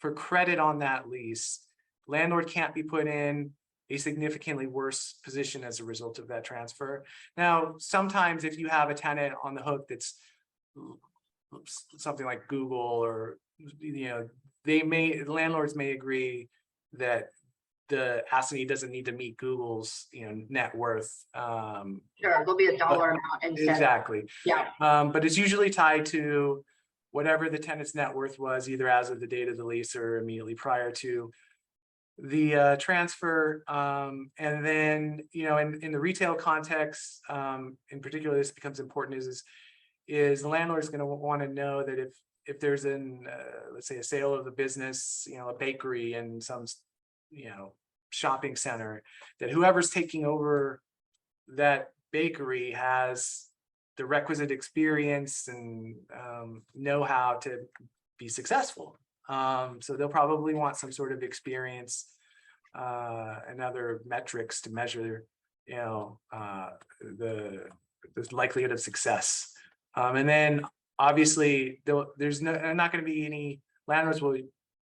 for credit on that lease, landlord can't be put in a significantly worse position as a result of that transfer. Now, sometimes if you have a tenant on the hook that's something like Google, or, you know, landlords may agree that the assignee doesn't need to meet Google's, you know, net worth. Sure, there'll be a dollar amount instead. Exactly. Yeah. But it's usually tied to whatever the tenant's net worth was, either as of the date of the lease or immediately prior to the transfer. And then, you know, in the retail context, in particular, this becomes important is the landlord is going to want to know that if there's let's say a sale of the business, you know, a bakery and some, you know, shopping center, that whoever's taking over that bakery has the requisite experience and know-how to be successful. So they'll probably want some sort of experience and other metrics to measure, you know, the likelihood of success. And then obviously there's not going to be any, landlords will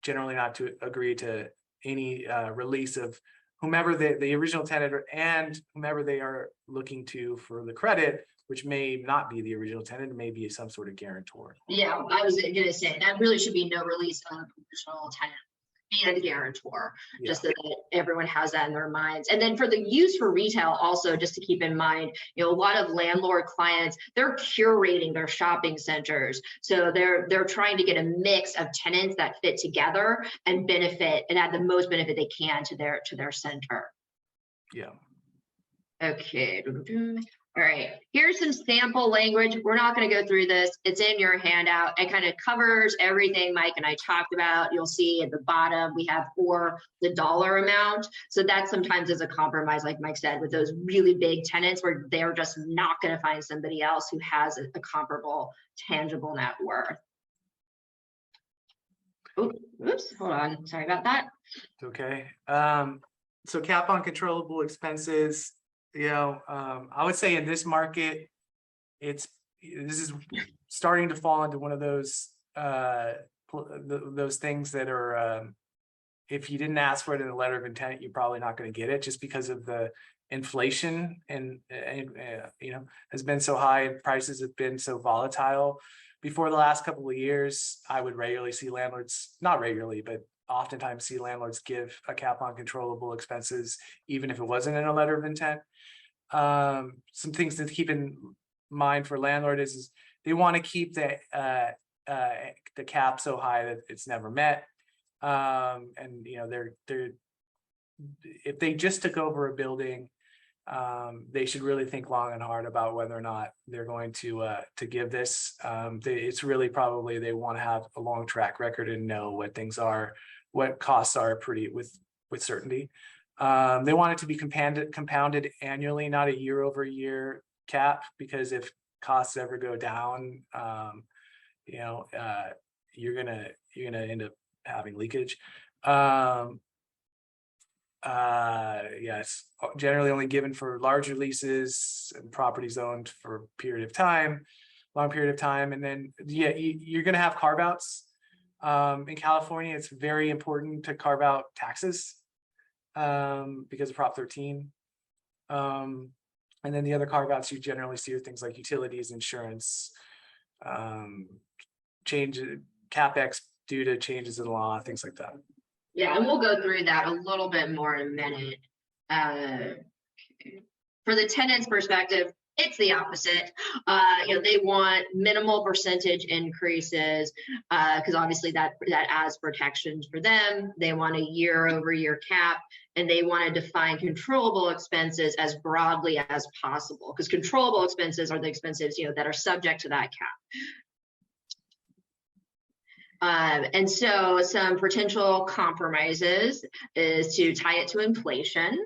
generally not to agree to any release of whomever the original tenant and whomever they are looking to for the credit, which may not be the original tenant, it may be some sort of guarantor. Yeah, I was going to say that really should be no release on the original tenant and guarantor, just so that everyone has that in their minds. And then for the use for retail, also just to keep in mind, you know, a lot of landlord clients, they're curating their shopping centers, so they're trying to get a mix of tenants that fit together and benefit and add the most benefit they can to their center. Yeah. Okay. All right, here's some sample language. We're not going to go through this. It's in your handout. It kind of covers everything Mike and I talked about. You'll see at the bottom, we have for the dollar amount. So that sometimes is a compromise, like Mike said, with those really big tenants where they're just not going to find somebody else who has a comparable tangible net worth. Oops, hold on. Sorry about that. Okay. So cap on controllable expenses. You know, I would say in this market, this is starting to fall into one of those things that are, if you didn't ask for it in the letter of intent, you're probably not going to get it, just because of the inflation and you know, has been so high and prices have been so volatile. Before the last couple of years, I would regularly see landlords, not regularly, but oftentimes see landlords give a cap on controllable expenses, even if it wasn't in a letter of intent. Some things to keep in mind for landlord is they want to keep the cap so high that it's never met. And you know, they're if they just took over a building, they should really think long and hard about whether or not they're going to give this. It's really probably they want to have a long track record and know what things are, what costs are pretty with certainty. They want it to be compounded annually, not a year over year cap, because if costs ever go down, you're gonna end up having leakage. It's generally only given for larger leases and properties owned for a period of time, long period of time. And then you're going to have carve outs. In California, it's very important to carve out taxes because of Prop 13. And then the other carve outs you generally see are things like utilities, insurance, change CapEx due to changes in law, things like that. Yeah, and we'll go through that a little bit more in a minute. For the tenant's perspective, it's the opposite. They want minimal percentage increases because obviously that adds protections for them. They want a year-over-year cap, and they want to define controllable expenses as broadly as possible, because controllable expenses are the expenses that are subject to that cap. And so some potential compromises is to tie it to inflation.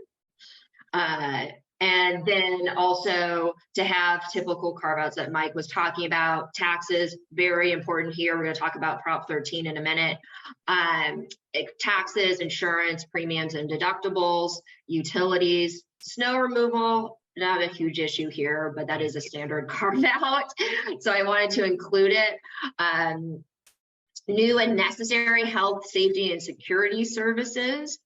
And then also to have typical carve-outs that Mike was talking about. Taxes, very important here. We're going to talk about Prop 13 in a minute. Taxes, insurance, premiums, and deductibles, utilities, snow removal. Not a huge issue here, but that is a standard carve-out. So I wanted to include it. New and necessary health, safety, and security services,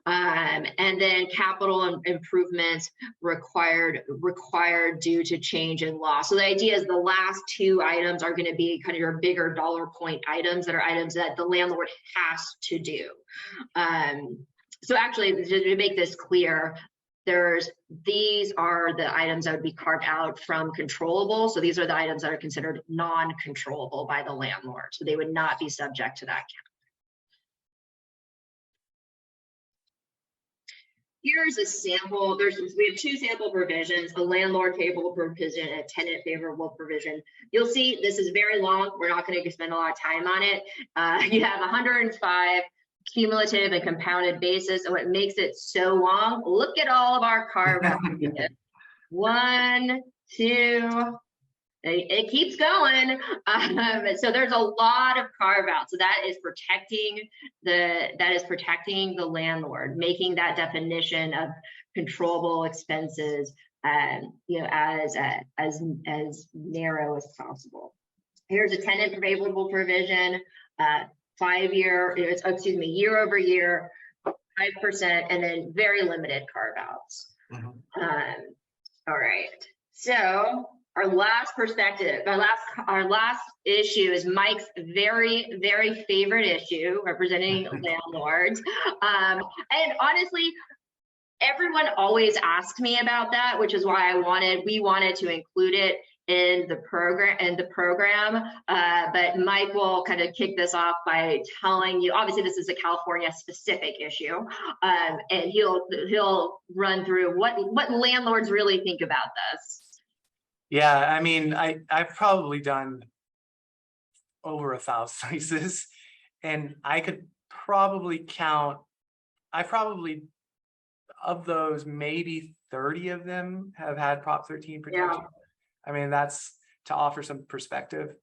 and then capital improvements required due to change in law. So the idea is the last two items are going to be kind of your bigger dollar point items that are items that the landlord has to do. So actually, to make this clear, these are the items that would be carved out from controllable. So these are the items that are considered non-controllable by the landlord. So they would not be subject to that cap. Here's a sample. We have two sample provisions, a landlord favorable provision and a tenant favorable provision. You'll see this is very long. We're not going to spend a lot of time on it. You have 105 cumulative and compounded basis, and what makes it so long, look at all of our carve-outs. 1, 2, it keeps going. So there's a lot of carve-outs. So that is protecting the landlord, making that definition of controllable expenses as narrow as possible. Here's a tenant favorable provision. 5 year, year over year, 5%, and then very limited carve-outs. All right. So our last perspective, our last issue is Mike's very, very favorite issue, representing landlords. And honestly, everyone always asks me about that, which is why we wanted to include it in the program. But Mike will kind of kick this off by telling you, obviously this is a California specific issue, and he'll run through what landlords really think about this. Yeah, I mean, I've probably done over 1,000 leases, and I could probably count, of those, maybe 30 of them have had Prop 13 protection. Yeah. I mean, that's to offer some perspective.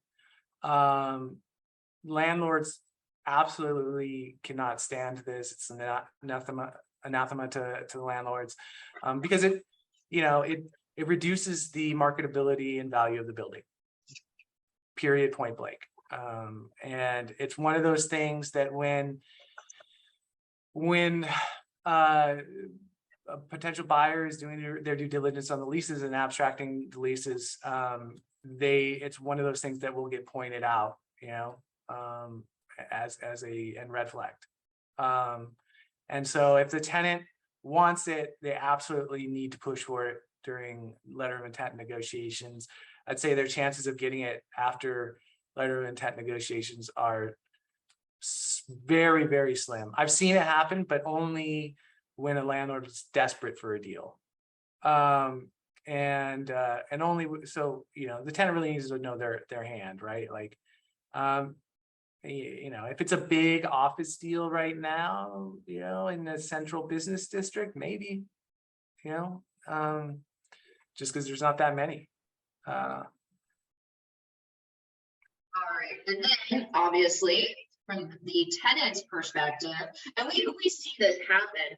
Landlords absolutely cannot stand this. It's anathema to the landlords, because it reduces the marketability and value of the building, period, point blank. And it's one of those things that when a potential buyer is doing their due diligence on the leases and abstracting the leases, it's one of those things that will get pointed out, as a red flag. And so if the tenant wants it, they absolutely need to push for it during letter of intent negotiations. I'd say their chances of getting it after letter of intent negotiations are very, very slim. I've seen it happen, but only when a landlord is desperate for a deal. And only so, you know, the tenant really needs to know their hand, right? Like, you know, if it's a big office deal right now, you know, in the central business district, maybe, you know, just because there's not that many. All right, and then obviously from the tenant's perspective, and we see this happen.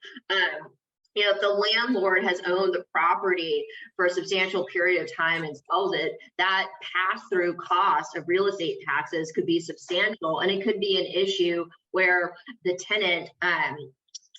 You know, if the landlord has owned the property for a substantial period of time and sells it, that pass-through cost of real estate taxes could be substantial, and it could be an issue where the tenant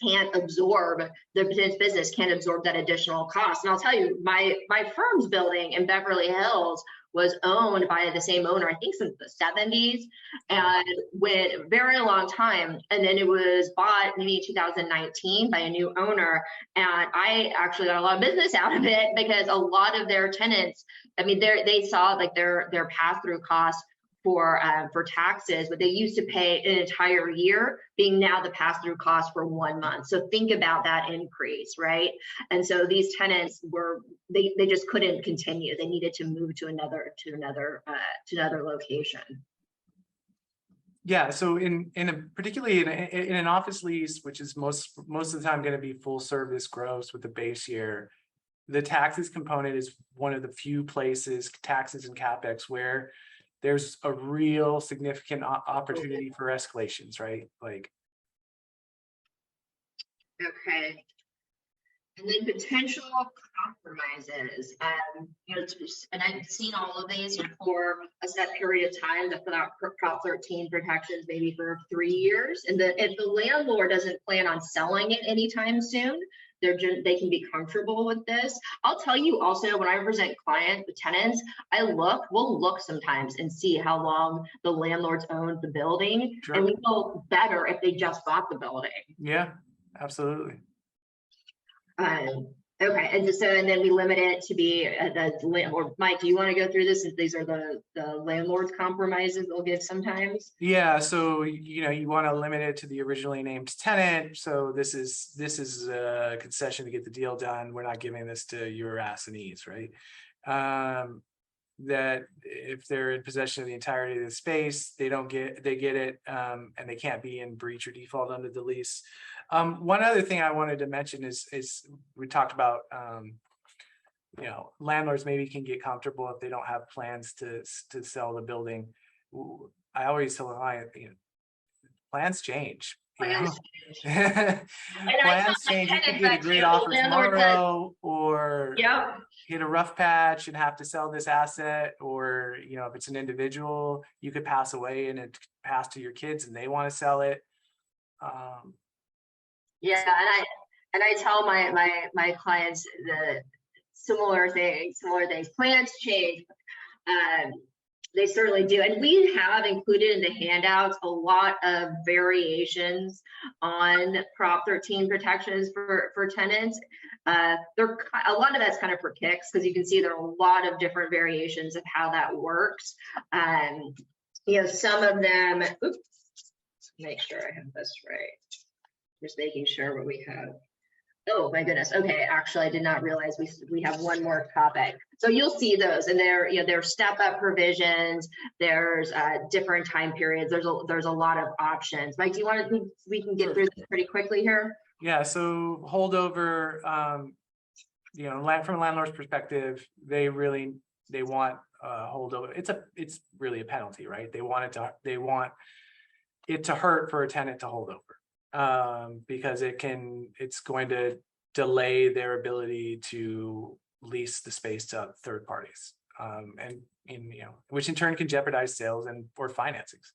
can't absorb, the business can't absorb that additional cost. And I'll tell you, my firm's building in Beverly Hills was owned by the same owner, I think since the 70s, and went a very long time. And then it was bought maybe 2019 by a new owner. And I actually got a lot of business out of it because a lot of their tenants, I mean, they saw like their pass-through costs for taxes, but they used to pay an entire year, being now the pass-through cost for 1 month. So think about that increase, right? And so these tenants were, they just couldn't continue. They needed to move to another location. Yeah, so particularly in an office lease, which is most of the time going to be full service gross with the base year, the taxes component is one of the few places, taxes and capex, where there's a real significant opportunity for escalations, right? Like, okay. And then potential compromises. You know, and I've seen all of these for a set period of time, to put out Prop 13 protections, maybe for 3 years. And if the landlord doesn't plan on selling it anytime soon, they can be comfortable with this. I'll tell you also, when I represent tenants, we'll look sometimes and see how long the landlord's owned the building. Sure. And we feel better if they just bought the building. Yeah, absolutely. Okay, and then we limit it to be the landlord. Mike, do you want to go through this? These are the landlord's compromises they'll give sometimes. Yeah, so you know, you want to limit it to the originally named tenant. So this is a concession to get the deal done. We're not giving this to your ass and ease, right? That if they're in possession of the entirety of the space, they get it, and they can't be in breach or default under the lease. One other thing I wanted to mention is we talked about, you know, landlords maybe can get comfortable if they don't have plans to sell the building. I always tell the client, you know, plans change. Plans change. You could get a great offer tomorrow, or hit a rough patch and have to sell this asset, or, you know, if it's an individual, you could pass away and it pass to your kids and they want to sell it. Yeah, and I tell my clients the similar things. Plans change. They certainly do. And we have included in the handouts a lot of variations on Prop 13 protections for tenants. A lot of that's kind of for kicks, because you can see there are a lot of different variations of how that works. You know, some of them, oops, make sure I have this right. Just making sure what we have. Oh my goodness. Okay, actually, I did not realize we have one more topic. So you'll see those, and there's step-up provisions. There's different time periods. There's a lot of options. Mike, do you want to? We can get through this pretty quickly here. Yeah. So holdover. You know, from a landlord's perspective, they want holdover. It's really a penalty, right? They want it to hurt for a tenant to hold over. Because it's going to delay their ability to lease the space to third parties, and you know, which in turn can jeopardize sales or financings.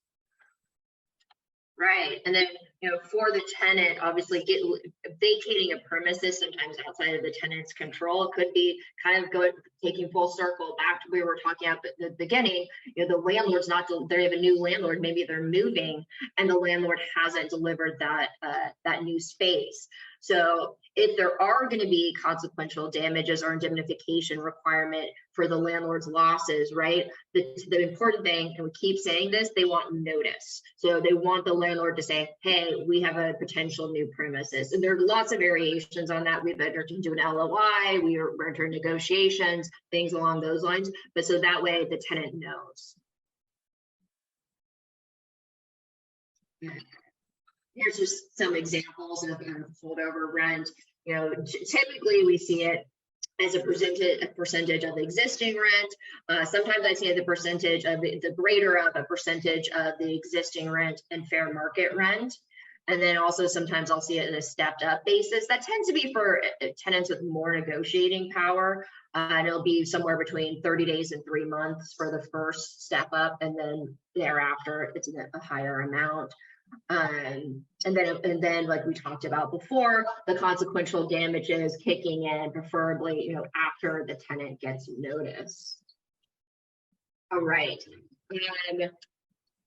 Right, and then, you know, for the tenant, obviously vacating a premises sometimes outside of the tenant's control. It could be kind of taking full circle back to where we were talking at the beginning. You know, the landlord's they have a new landlord, maybe they're moving, and the landlord hasn't delivered that new space. So if there are going to be consequential damages or indemnification requirement for the landlord's losses, right? The important thing, and we keep saying this, they want notice. So they want the landlord to say, hey, we have a potential new premises. And there are lots of variations on that. We've entered into an LOI, we are entering negotiations, things along those lines. But so that way the tenant knows. Here's just some examples of holdover rent. You know, typically we see it as a percentage of existing rent. Sometimes I see the percentage of the greater of a percentage of the existing rent and fair market rent. And then also sometimes I'll see it in a stepped up basis. That tends to be for tenants with more negotiating power. And it'll be somewhere between 30 days and 3 months for the first step up. And then thereafter, it's a higher amount. And then like we talked about before, the consequential damages kicking in, preferably, you know, after the tenant gets notice. All right.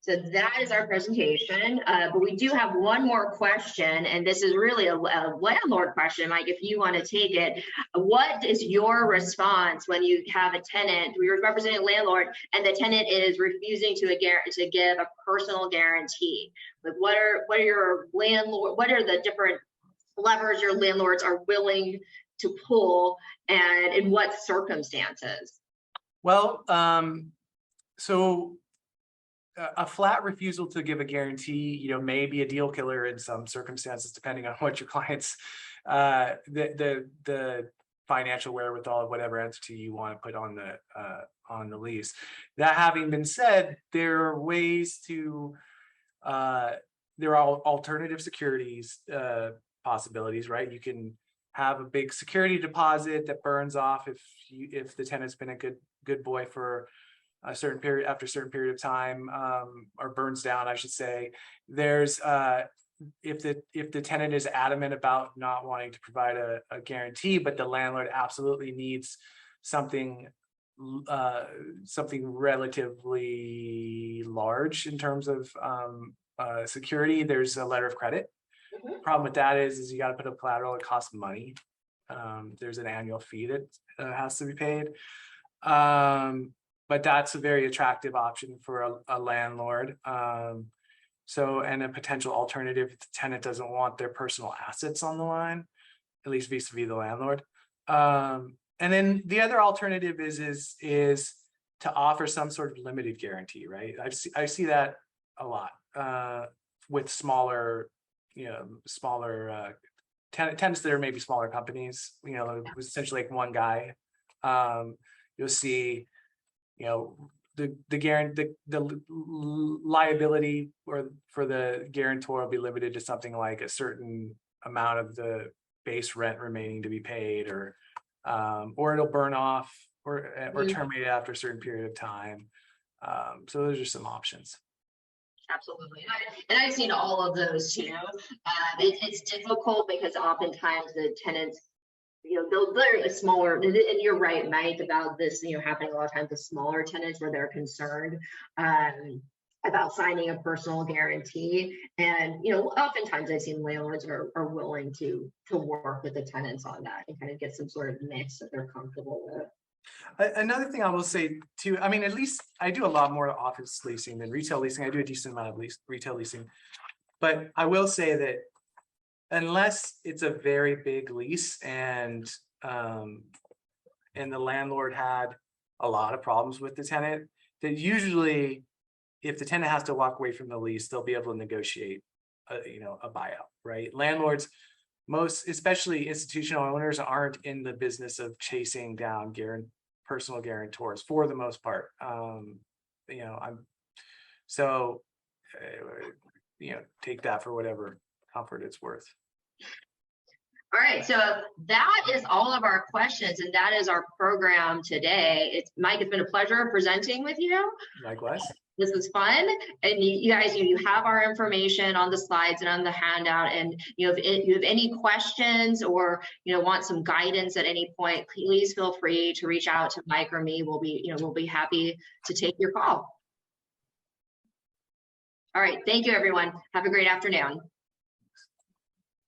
So that is our presentation, but we do have one more question, and this is really a landlord question, Mike, if you want to take it. What is your response when you have a tenant, you're representing a landlord, and the tenant is refusing to give a personal guarantee? Like what are your landlord, what are the different levers your landlords are willing to pull, and in what circumstances? Well, so a flat refusal to give a guarantee, you know, may be a deal killer in some circumstances, depending on what your client's the financial wherewithal of whatever entity you want to put on the lease. That having been said, there are ways to there are alternative securities possibilities, right? You can have a big security deposit that burns off if the tenant's been a good boy for a certain period, after a certain period of time, or burns down, I should say. There's if the tenant is adamant about not wanting to provide a guarantee, but the landlord absolutely needs something relatively large in terms of security, there's a letter of credit. The problem with that is you got to put up collateral. It costs money. There's an annual fee that has to be paid. But that's a very attractive option for a landlord. So, and a potential alternative if the tenant doesn't want their personal assets on the line, at least vis-a-vis the landlord. And then the other alternative is to offer some sort of limited guarantee, right? I see that a lot with smaller, tenants that are maybe smaller companies, essentially like one guy. You'll see, the liability for the guarantor will be limited to something like a certain amount of the base rent remaining to be paid, or it'll burn off or terminate after a certain period of time. So those are some options. Absolutely. And I've seen all of those too. It's difficult because oftentimes the tenants, they're smaller, and you're right, Mike, about this, happening a lot of times with smaller tenants where they're concerned about signing a personal guarantee. And, oftentimes I've seen landlords are willing to work with the tenants on that and kind of get some sort of mix that they're comfortable with. Another thing I will say too, I mean, at least I do a lot more office leasing than retail leasing. I do a decent amount of retail leasing, but I will say that unless it's a very big lease and the landlord had a lot of problems with the tenant, that usually if the tenant has to walk away from the lease, they'll be able to negotiate a buyout, right? Landlords, especially institutional owners, aren't in the business of chasing down personal guarantors for the most part. Take that for whatever comfort it's worth. All right, so that is all of our questions, and that is our program today. Mike, it's been a pleasure presenting with you. Likewise. This was fun, and you guys, you have our information on the slides and on the handout. And if you have any questions or want some guidance at any point, please feel free to reach out to Mike or me. We'll be happy to take your call. All right, thank you, everyone. Have a great afternoon.